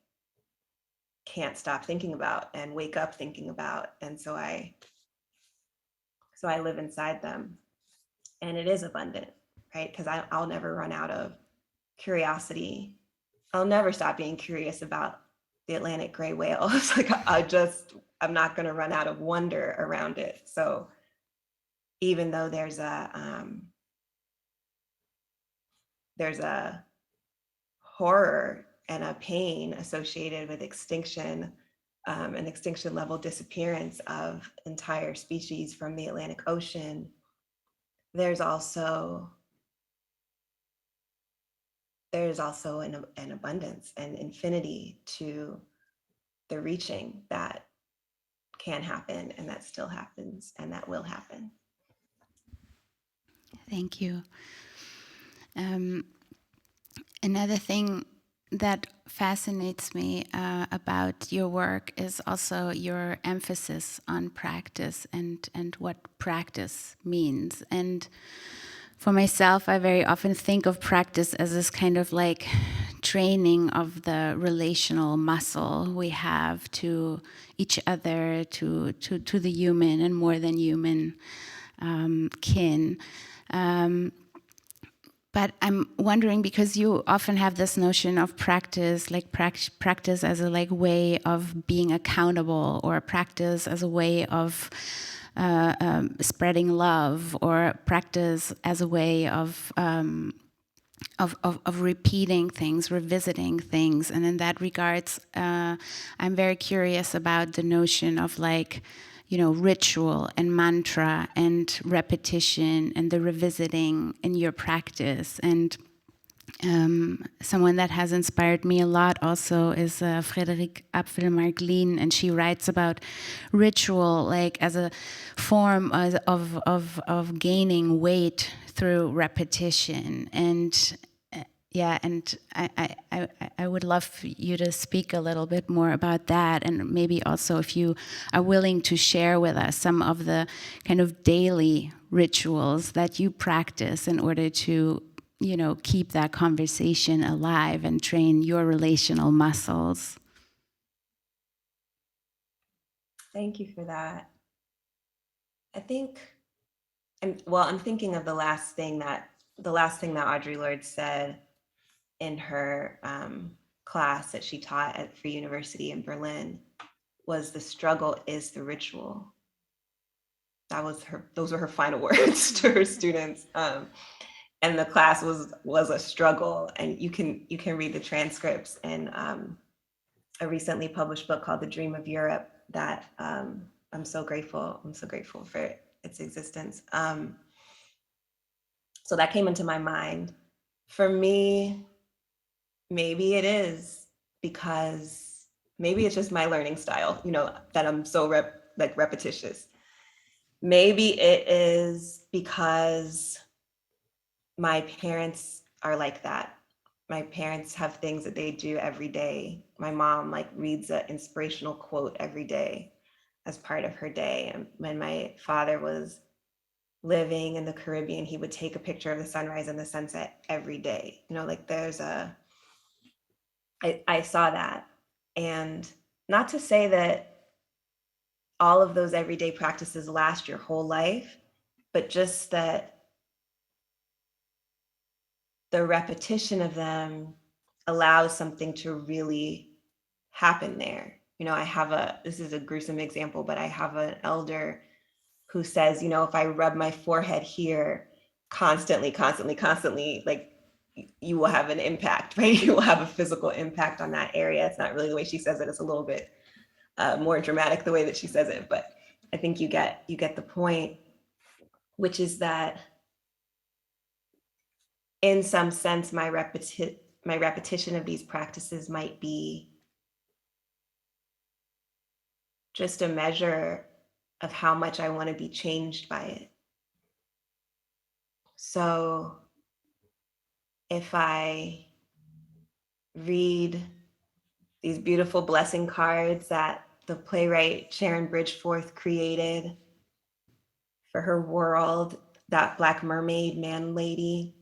can't stop thinking about and wake up thinking about. And so I live inside them. And it is abundant, right? Because I'll never run out of curiosity. I'll never stop being curious about the Atlantic gray whales. Like I'm not going to run out of wonder around it. So even though there's a horror and a pain associated with extinction, an extinction level disappearance of entire species from the Atlantic Ocean, there's also an abundance and infinity to the reaching that can happen and that still happens and that will happen. Thank you. Another thing that fascinates me about your work is also your emphasis on practice and what practice means. And for myself, I very often think of practice as this kind of like training of the relational muscle we have to each other, to the human and more than human kin. But I'm wondering, because you often have this notion of practice, like practice as a like way of being accountable, or practice as a way of spreading love, or practice as a way of repeating things, revisiting things. And in that regards, I'm very curious about the notion of like, ritual and mantra and repetition and the revisiting in your practice. And someone that has inspired me a lot also is Frédéric Apfel-Marglin, and she writes about ritual like as a form of gaining weight through repetition. And and I would love for you to speak a little bit more about that, and maybe also if you are willing to share with us some of the kind of daily rituals that you practice in order to, keep that conversation alive and train your relational muscles. Thank you for that. I think, I'm thinking of the last thing that Audre Lorde said in her class that she taught at Free University in Berlin, was the struggle is the ritual. Those were her final words to her students. And the class was a struggle. And you can read the transcripts in a recently published book called The Dream of Europe that I'm so grateful for its existence. So that came into my mind. For me, maybe it is because maybe it's just my learning style, that I'm so repetitious. Maybe it is because my parents are like that. My parents have things that they do every day. My mom reads an inspirational quote every day as part of her day. And when my father was living in the Caribbean, he would take a picture of the sunrise and the sunset every day. You know, like I saw that. And not to say that all of those everyday practices last your whole life, but just that the repetition of them allows something to really happen there. You know, this is a gruesome example, but I have an elder who says, you know, if I rub my forehead here constantly, like you will have an impact, right? You will have a physical impact on that area. It's not really the way she says it. It's a little bit more dramatic the way that she says it, but I think you get the point, which is that in some sense, my repetition of these practices might be just a measure of how much I want to be changed by it. So if I read these beautiful blessing cards that the playwright Sharon Bridgeforth created for her world, that Black Mermaid man lady,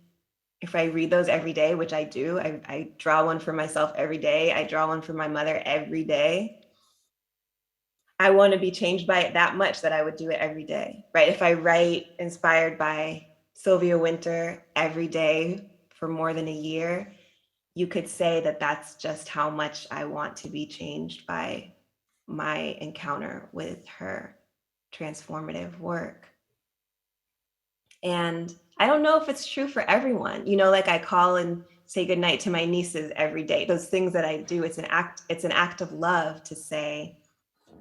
if I read those every day, which I do, I draw one for myself every day. I draw one for my mother every day. I want to be changed by it that much that I would do it every day, right? If I write inspired by Sylvia Wynter every day for more than a year, you could say that that's just how much I want to be changed by my encounter with her transformative work. And I don't know if it's true for everyone. You know, like I call and say goodnight to my nieces every day. Those things that I do, it's an act of love to say,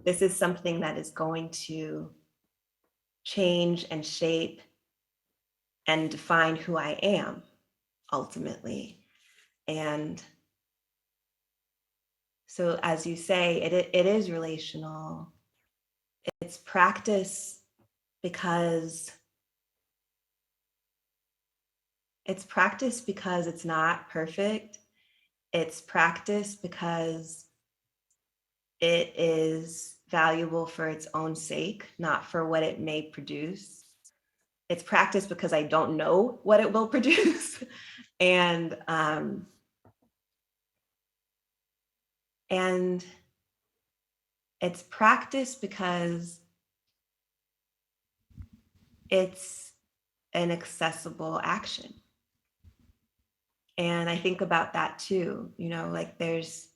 this is something that is going to change and shape and define who I am ultimately. And so, as you say, it is relational. It's practice because it's not perfect. It's practice because it is valuable for its own sake, not for what it may produce. It's practice because I don't know what it will produce. And it's practice because it's an accessible action. And I think about that too, you know, like there's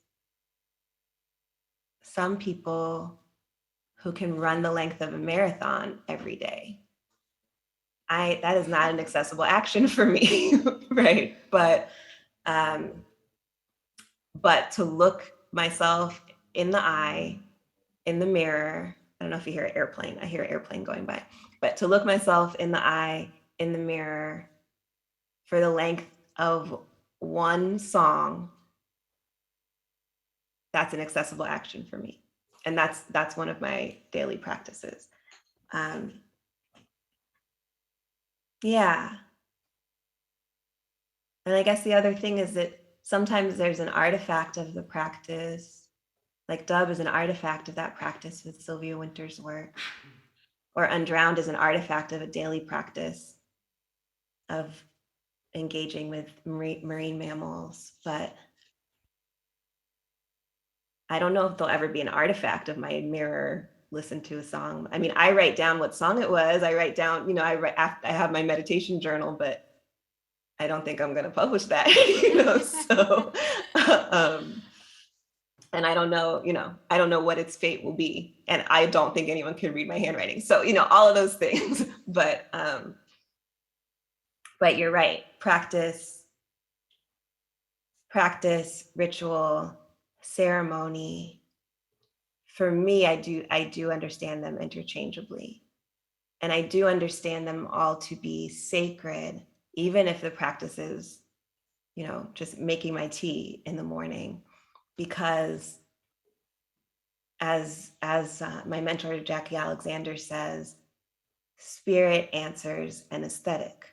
some people who can run the length of a marathon every day. That is not an accessible action for me, right? But to look myself in the eye, in the mirror, I don't know if you hear an airplane, I hear an airplane going by, but to look myself in the eye, in the mirror for the length of one song, that's an accessible action for me. And that's one of my daily practices. Yeah. And I guess the other thing is that sometimes there's an artifact of the practice, like Dub is an artifact of that practice with Sylvia Wynter's work, or Undrowned is an artifact of a daily practice of engaging with marine mammals. But I don't know if there'll ever be an artifact of my mirror listen to a song. I mean, I write down what song it was. I write down, you know, I have my meditation journal, but I don't think I'm going to publish that, you know, so, and I don't know, you know, I don't know what its fate will be. And I don't think anyone could read my handwriting. So, you know, all of those things, but you're right. Practice, ritual, ceremony. For me, I do understand them interchangeably. And I do understand them all to be sacred, even if the practice is, you know, just making my tea in the morning, because as my mentor, Jackie Alexander, says, spirit answers an aesthetic.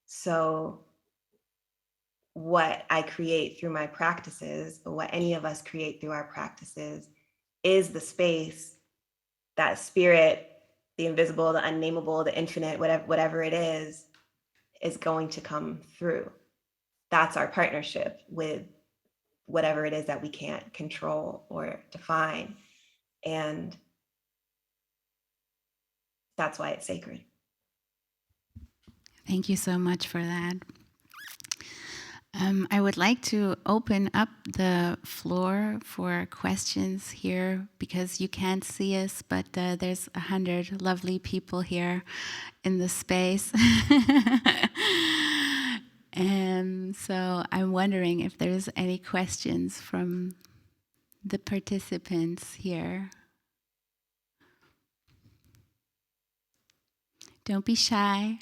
So what I create through my practices, or what any of us create through our practices, is the space that spirit the invisible, the unnameable, the infinite, whatever it is going to come through. That's our partnership with whatever it is that we can't control or define. And that's why it's sacred. Thank you so much for that. I would like to open up the floor for questions here because you can't see us, but there's 100 lovely people here in the space. And so I'm wondering if there's any questions from the participants here. Don't be shy.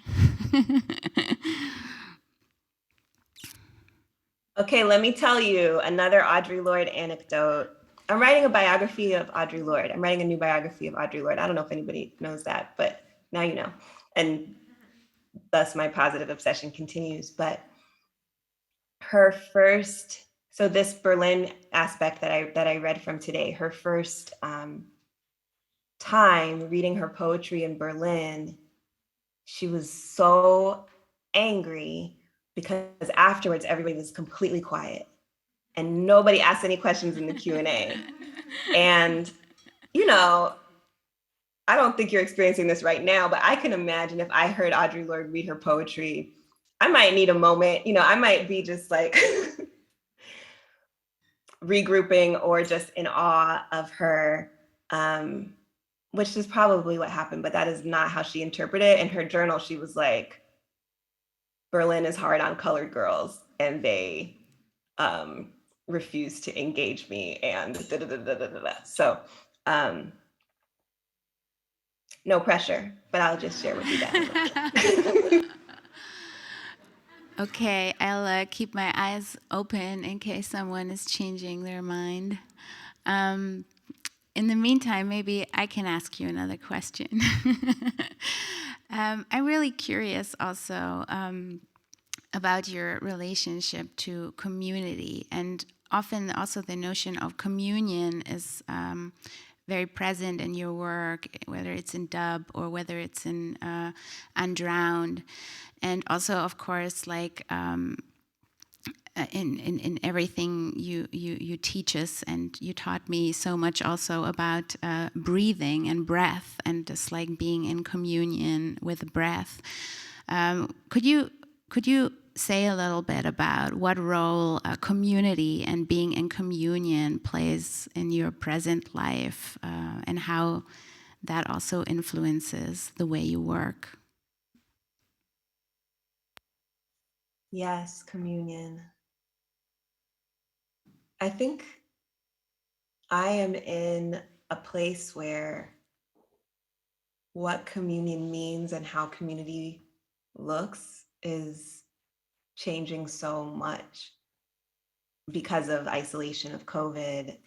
Okay, let me tell you another Audre Lorde anecdote. I'm writing a biography of Audre Lorde. I'm writing a new biography of Audre Lorde. I don't know if anybody knows that, but now you know. And thus my positive obsession continues. But her first, so this Berlin aspect that I read from today, her first time reading her poetry in Berlin, she was so angry because afterwards everybody was completely quiet and nobody asked any questions in the Q&A. And, you know, I don't think you're experiencing this right now, but I can imagine if I heard Audre Lorde read her poetry, I might need a moment, you know, I might be just like regrouping or just in awe of her, which is probably what happened, but that is not how she interpreted it. In her journal, she was like, Berlin is hard on colored girls and they refuse to engage me and da, da, da, da, da, da. So no pressure, but I'll just share with you that. Okay, I'll keep my eyes open in case someone is changing their mind. In the meantime, maybe I can ask you another question. I'm really curious also about your relationship to community, and often also the notion of communion is very present in your work, whether it's in Dub or whether it's in Undrowned. And also, of course, like in everything you teach us, and you taught me so much also about breathing and breath, and just like being in communion with breath. Could you say a little bit about what role community and being in communion plays in your present life, and how that also influences the way you work? Yes, communion. I think I am in a place where what communion means and how community looks is changing so much because of isolation of COVID,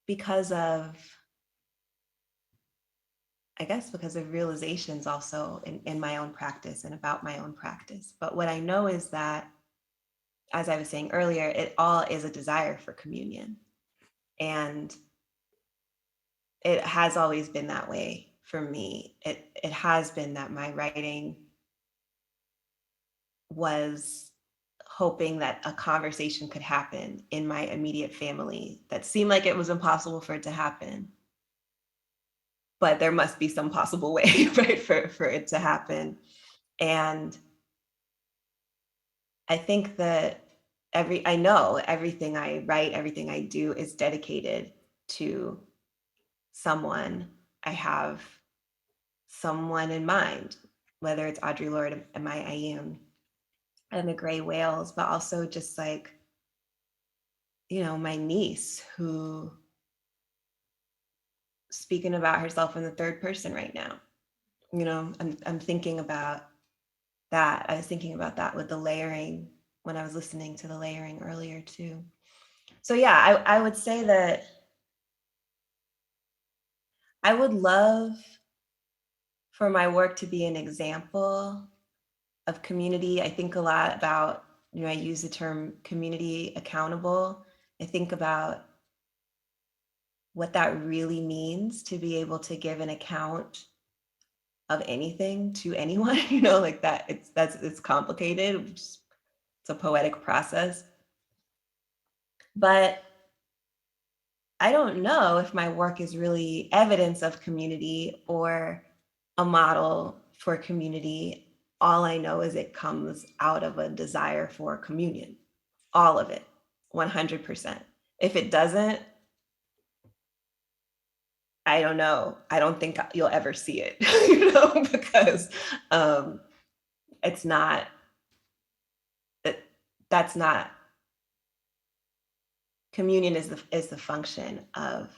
because of, I guess, because of realizations also in my own practice and about my own practice. But what I know is that, as I was saying earlier, it all is a desire for communion. And it has always been that way for me. It has been that my writing was hoping that a conversation could happen in my immediate family that seemed like it was impossible for it to happen. But there must be some possible way, right, for it to happen. And I think that I know everything I write, everything I do is dedicated to someone. I have someone in mind, whether it's Audre Lorde and my Ayim and the gray whales, but also just like, you know, my niece who speaking about herself in the third person right now. You know, I'm thinking about that. I was thinking about that with the layering when I was listening to the layering earlier too. So yeah, I would say that I would love for my work to be an example of community. I think a lot about, you know, I use the term community accountable. I think about what that really means to be able to give an account of anything to anyone, you know, like that. It's complicated. It's a poetic process. But I don't know if my work is really evidence of community or a model for community. All I know is it comes out of a desire for communion, all of it, 100%. If it doesn't, I don't know. I don't think you'll ever see it, you know, because it's not, that's not, communion is the function of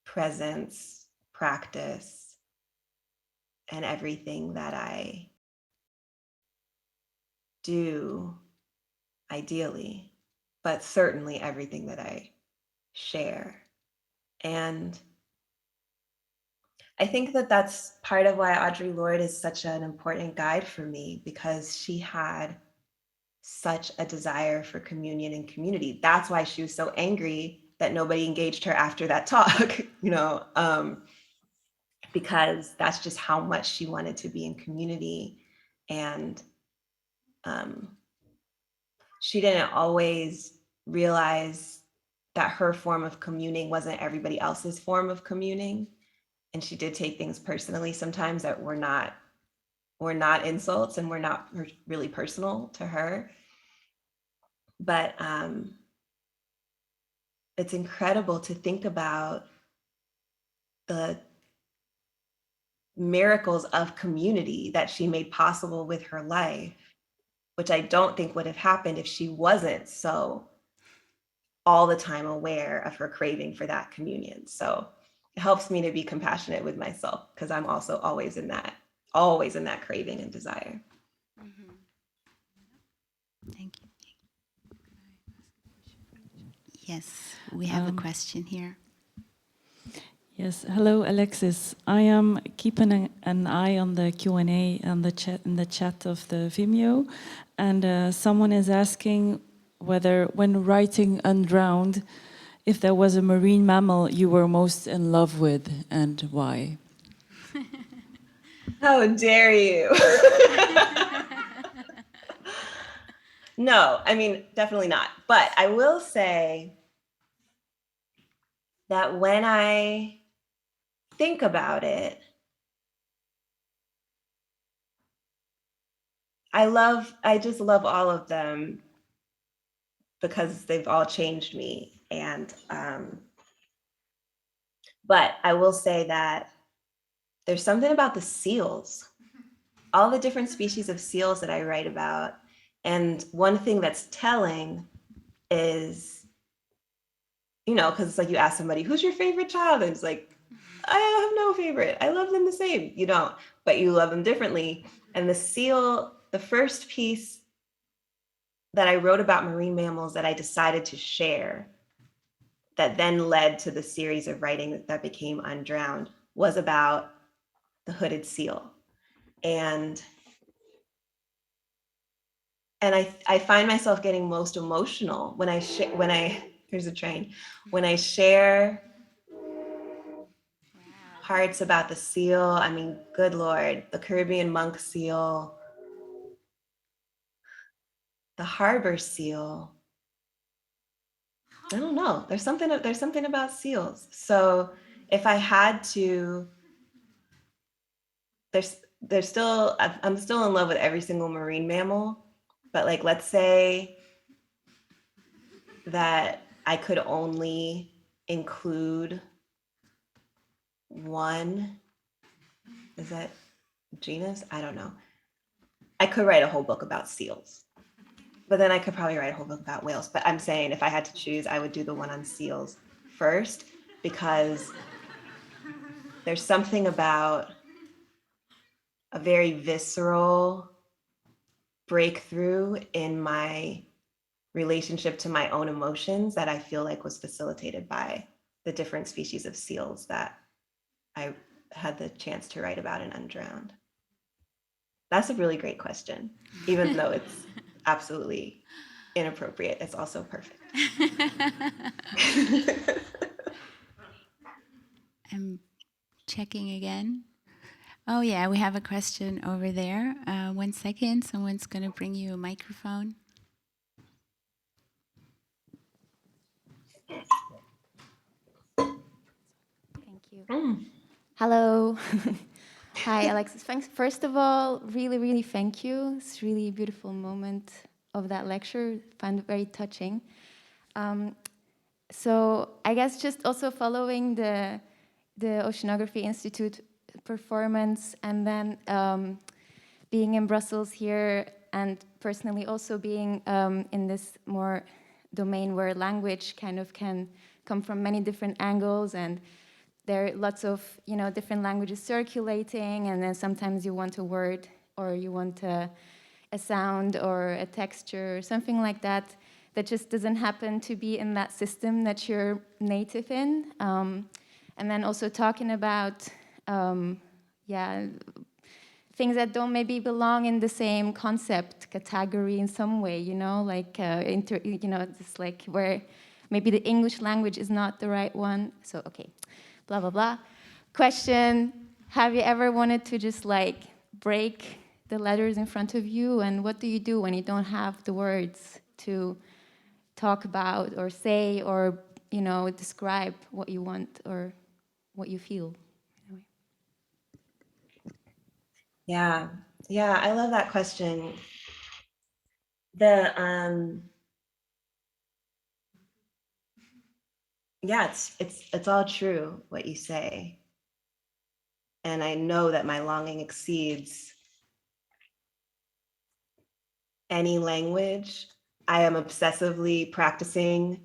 presence, practice, and everything that I do, ideally, but certainly everything that I share. And I think that that's part of why Audre Lorde is such an important guide for me, because she had such a desire for communion and community. That's why she was so angry that nobody engaged her after that talk, you know, because that's just how much she wanted to be in community. And she didn't always realize that her form of communing wasn't everybody else's form of communing. And she did take things personally sometimes that were not insults and were not really personal to her. But it's incredible to think about the miracles of community that she made possible with her life, which I don't think would have happened if she wasn't so all the time aware of her craving for that communion. So it helps me to be compassionate with myself, because I'm also always in that craving and desire. Mm-hmm. Thank you. Yes, we have a question here. Yes, hello Alexis. I am keeping an eye on the Q&A and the chat of the Vimeo, and someone is asking whether, when writing Undrowned, if there was a marine mammal you were most in love with and why. How dare you? No, I mean, definitely not. But I will say that when I think about it, I just love all of them because they've all changed me. And, but I will say that there's something about the seals, all the different species of seals that I write about. And one thing that's telling is, you know, because it's like you ask somebody, who's your favorite child? And it's like, I have no favorite. I love them the same. You don't, but you love them differently. And the seal, the first piece that I wrote about marine mammals that I decided to share, that then led to the series of writing that became Undrowned, was about the hooded seal. And I find myself getting most emotional when here's a train, when I share parts about the seal. I mean, good Lord, the Caribbean monk seal, the harbor seal. I don't know. There's something about seals. So if I had to, there's still, I'm still in love with every single marine mammal, but like, let's say that I could only include one, is that genus? I don't know. I could write a whole book about seals, but then I could probably write a whole book about whales. But I'm saying if I had to choose, I would do the one on seals first, because there's something about a very visceral breakthrough in my relationship to my own emotions that I feel like was facilitated by the different species of seals that I had the chance to write about in Undrowned. That's a really great question, even though it's absolutely inappropriate, it's also perfect. I'm checking again. Oh yeah, we have a question over there. 1 second, someone's gonna bring you a microphone. Thank you. Hello. Hi, Alexis. Thanks. First of all, really, really thank you. It's really a beautiful moment of that lecture. I found it very touching. So I guess just also following the Oceanography Institute performance, and then being in Brussels here, and personally also being in this more domain where language kind of can come from many different angles, and there are lots of different languages circulating, and then sometimes you want a word or you want a sound or a texture or something like that that just doesn't happen to be in that system that you're native in. And then also talking about things that don't maybe belong in the same concept category in some way, like just like where maybe the English language is not the right one. So okay, blah blah blah. Question: have you ever wanted to just like break the letters in front of you, and what do you do when you don't have the words to talk about or say or describe what you want or what you feel? Yeah, I love that question. It's all true what you say, and I know that my longing exceeds any language. I am obsessively practicing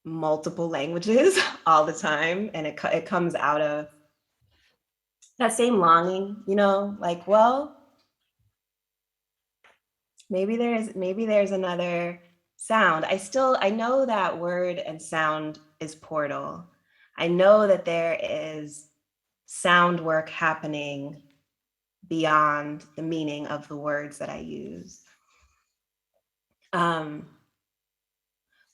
multiple languages all the time, and it comes out of that same longing, like, well, maybe there's another sound. I know that word and sound is portal. I know that there is sound work happening beyond the meaning of the words that I use.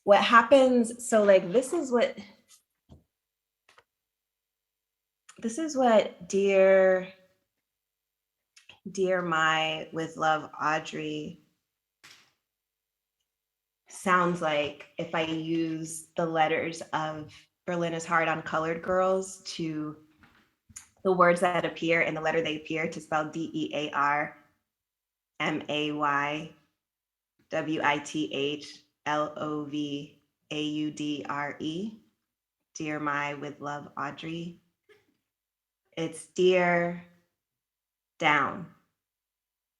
What happens, so like this is what dear my with love Audrey sounds like if I use the letters of Berlin is Hard on Colored Girls to the words that appear in the letter they appear to spell DearMaywitlovaudre. Dear my with love Audrey. It's dear, down,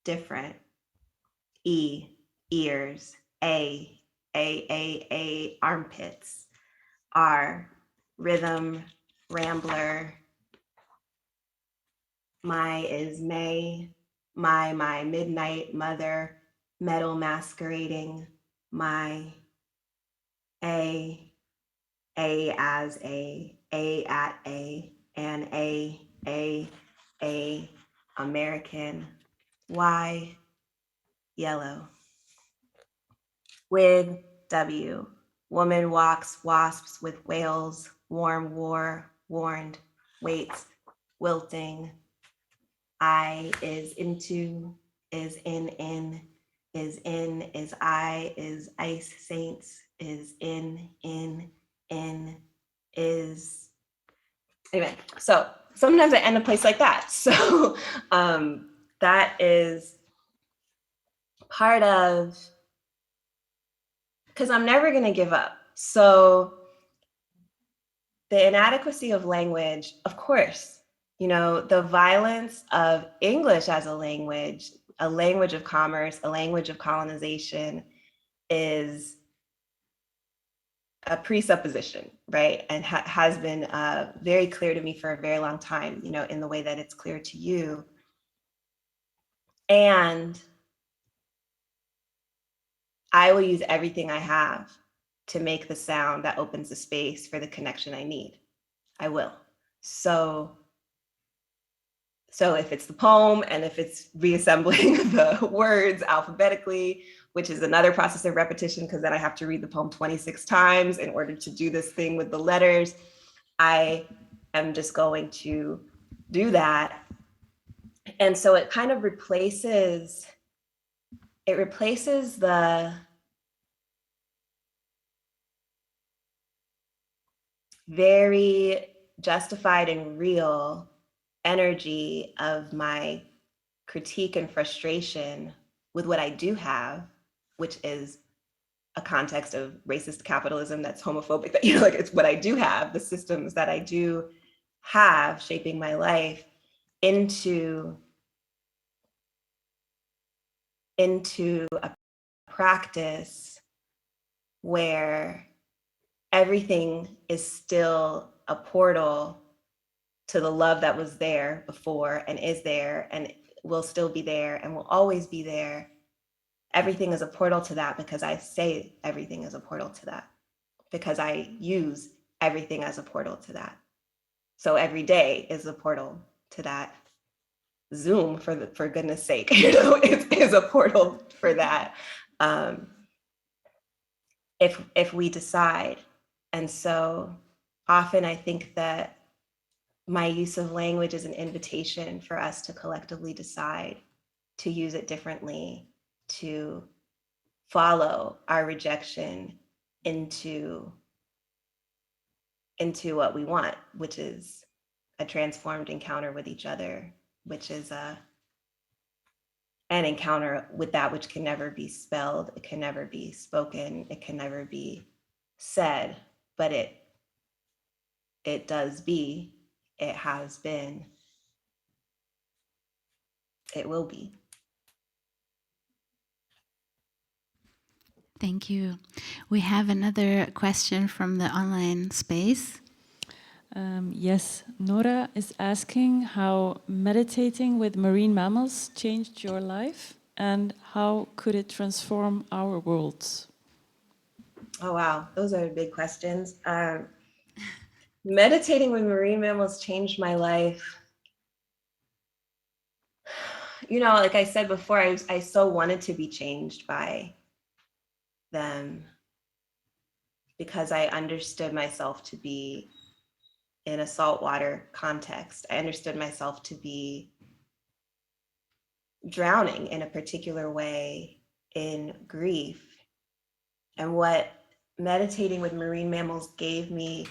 different, ears, armpits, R, rhythm, rambler, my is May, my midnight mother, metal masquerading, my as a at a, an a, American, Y, yellow. With W, woman walks wasps with whales, warm war, warned, waits, wilting. I is into, is in, is I, is ice saints, is in, is. Anyway, so sometimes I end a place like that. So that is part of, because I'm never going to give up. So the inadequacy of language, of course, the violence of English as a language of commerce, a language of colonization, is a presupposition, right? And has been very clear to me for a very long time, in the way that it's clear to you. And I will use everything I have to make the sound that opens the space for the connection I need. I will. So if it's the poem and if it's reassembling the words alphabetically, which is another process of repetition because then I have to read the poem 26 times in order to do this thing with the letters. I am just going to do that. And so it kind of replaces the very justified and real energy of my critique and frustration with what I do have, which is a context of racist capitalism that's homophobic, that, you know, like, it's what I do have, the systems that I do have shaping my life, into a practice where everything is still a portal to the love that was there before and is there and will still be there and will always be there. Everything is a portal to that because I say everything is a portal to that, because I use everything as a portal to that. So every day is a portal to that. Zoom, for goodness sake, you know, is a portal for that. If we decide. And so often I think that my use of language is an invitation for us to collectively decide to use it differently, to follow our rejection into what we want, which is a transformed encounter with each other, which is an encounter with that which can never be spelled, it can never be spoken, it can never be said, but it does be, it has been, it will be. Thank you. We have another question from the online space. Yes, Nora is asking how meditating with marine mammals changed your life and how could it transform our worlds? Oh, wow. Those are big questions. Meditating with marine mammals changed my life. You know, like I said before, I so wanted to be changed by them because I understood myself to be in a saltwater context. I understood myself to be drowning in a particular way in grief. And what meditating with marine mammals gave me,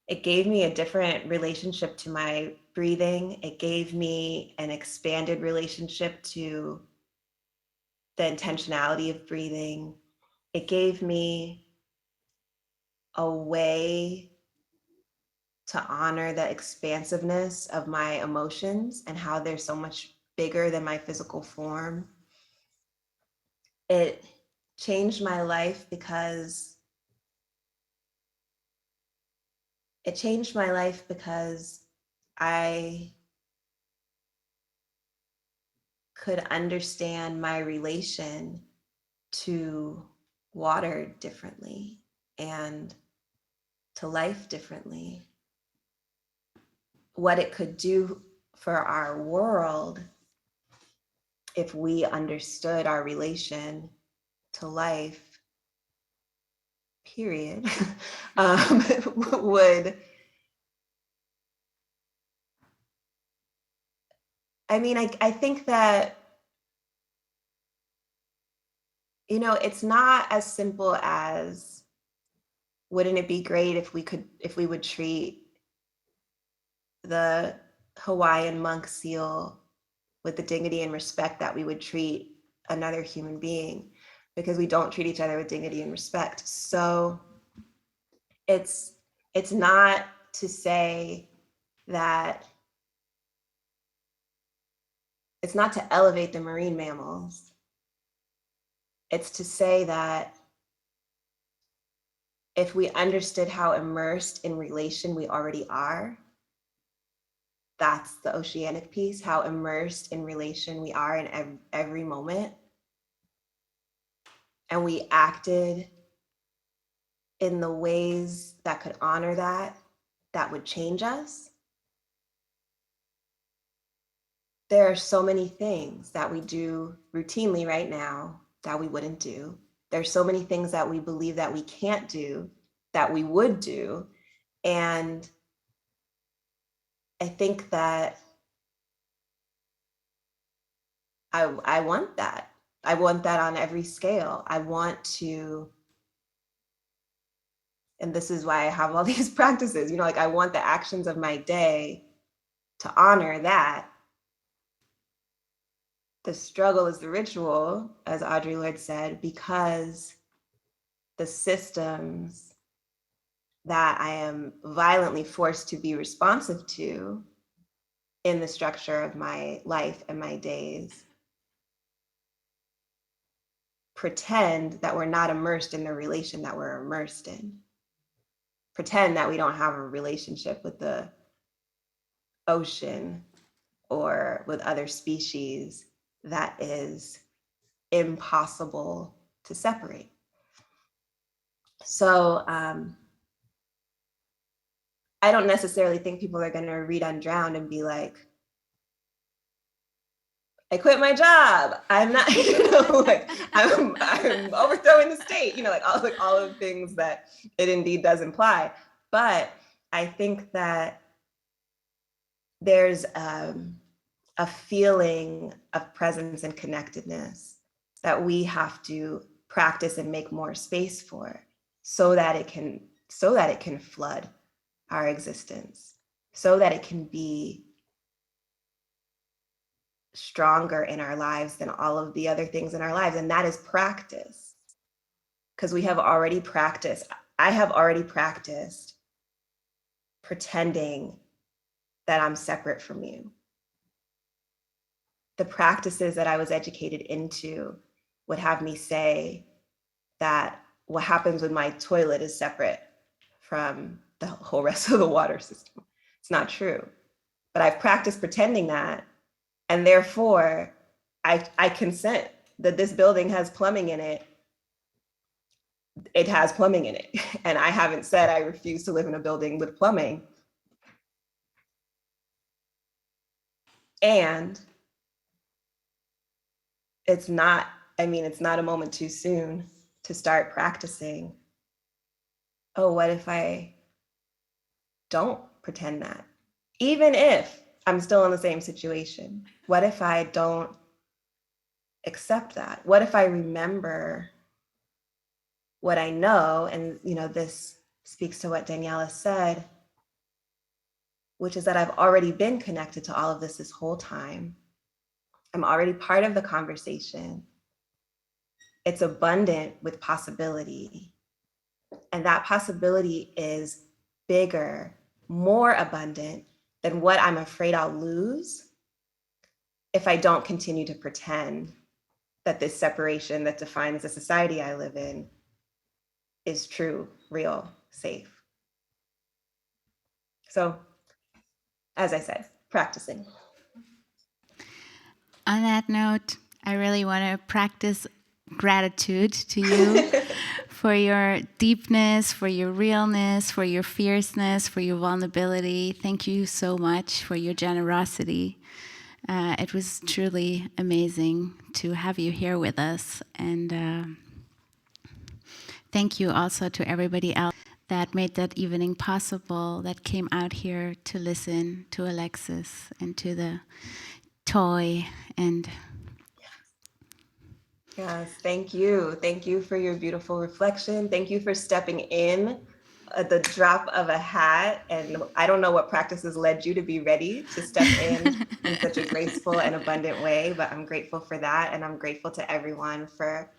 it gave me a different relationship to my breathing. It gave me an expanded relationship to the intentionality of breathing. It gave me a way to honor the expansiveness of my emotions and how they're so much bigger than my physical form. It changed my life because I could understand my relation to water differently and to life differently. What it could do for our world if we understood our relation to life, period, would, I mean, I think that, you know, it's not as simple as, wouldn't it be great if we would treat the Hawaiian monk seal with the dignity and respect that we would treat another human being, because we don't treat each other with dignity and respect. So it's not to say that, it's not to elevate the marine mammals. It's to say that if we understood how immersed in relation we already are, that's the oceanic piece, how immersed in relation we are in every moment, and we acted in the ways that could honor that, that would change us. There are so many things that we do routinely right now that we wouldn't do. There's so many things that we believe that we can't do that we would do. And I think that I want that. I want that on every scale. I want to, and this is why I have all these practices, you know, like I want the actions of my day to honor that. The struggle is the ritual, as Audre Lorde said, because the systems that I am violently forced to be responsive to in the structure of my life and my days pretend that we're not immersed in the relation that we're immersed in. Pretend that we don't have a relationship with the ocean or with other species that is impossible to separate. So I don't necessarily think people are going to read Undrowned and be like, I quit my job. I'm not, you know, like I'm overthrowing the state, you know, like all of the things that it indeed does imply. But I think that there's a feeling of presence and connectedness that we have to practice and make more space for, so that it can flood our existence, so that it can be stronger in our lives than all of the other things in our lives. And that is practice, because we have already practiced. I have already practiced pretending that I'm separate from you. The practices that I was educated into would have me say that what happens with my toilet is separate from the whole rest of the water system. It's not true. But I've practiced pretending that, and therefore I consent that this building has plumbing in it. It has plumbing in it. And I haven't said I refuse to live in a building with plumbing. And it's not a moment too soon to start practicing, oh, what if I don't pretend that? Even if I'm still in the same situation, what if I don't accept that? What if I remember what I know? And, you know, this speaks to what Daniela said, which is that I've already been connected to all of this whole time. I'm already part of the conversation. It's abundant with possibility. And that possibility is bigger, more abundant than what I'm afraid I'll lose if I don't continue to pretend that this separation that defines the society I live in is true, real, safe. So, as I said, practicing. On that note, I really want to practice gratitude to you for your deepness, for your realness, for your fierceness, for your vulnerability. Thank you so much for your generosity. It was truly amazing to have you here with us. And thank you also to everybody else that made that evening possible, that came out here to listen to Alexis and to the toy. And yes, thank you. Thank you for your beautiful reflection. Thank you for stepping in at the drop of a hat. And I don't know what practices led you to be ready to step in such a graceful and abundant way, but I'm grateful for that. And I'm grateful to everyone for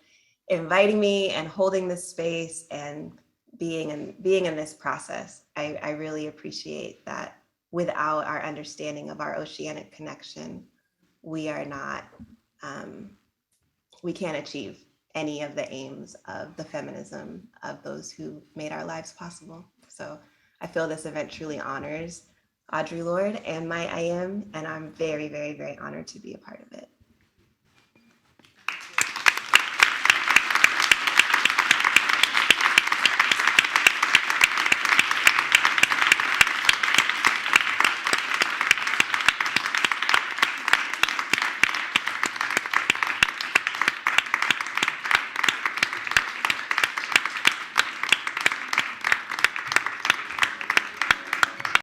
inviting me and holding this space and being in this process. I really appreciate that. Without our understanding of our oceanic connection, we are not, we can't achieve any of the aims of the feminism of those who made our lives possible. So I feel this event truly honors Audre Lorde and my I am, and I'm very, very, very honored to be a part of it.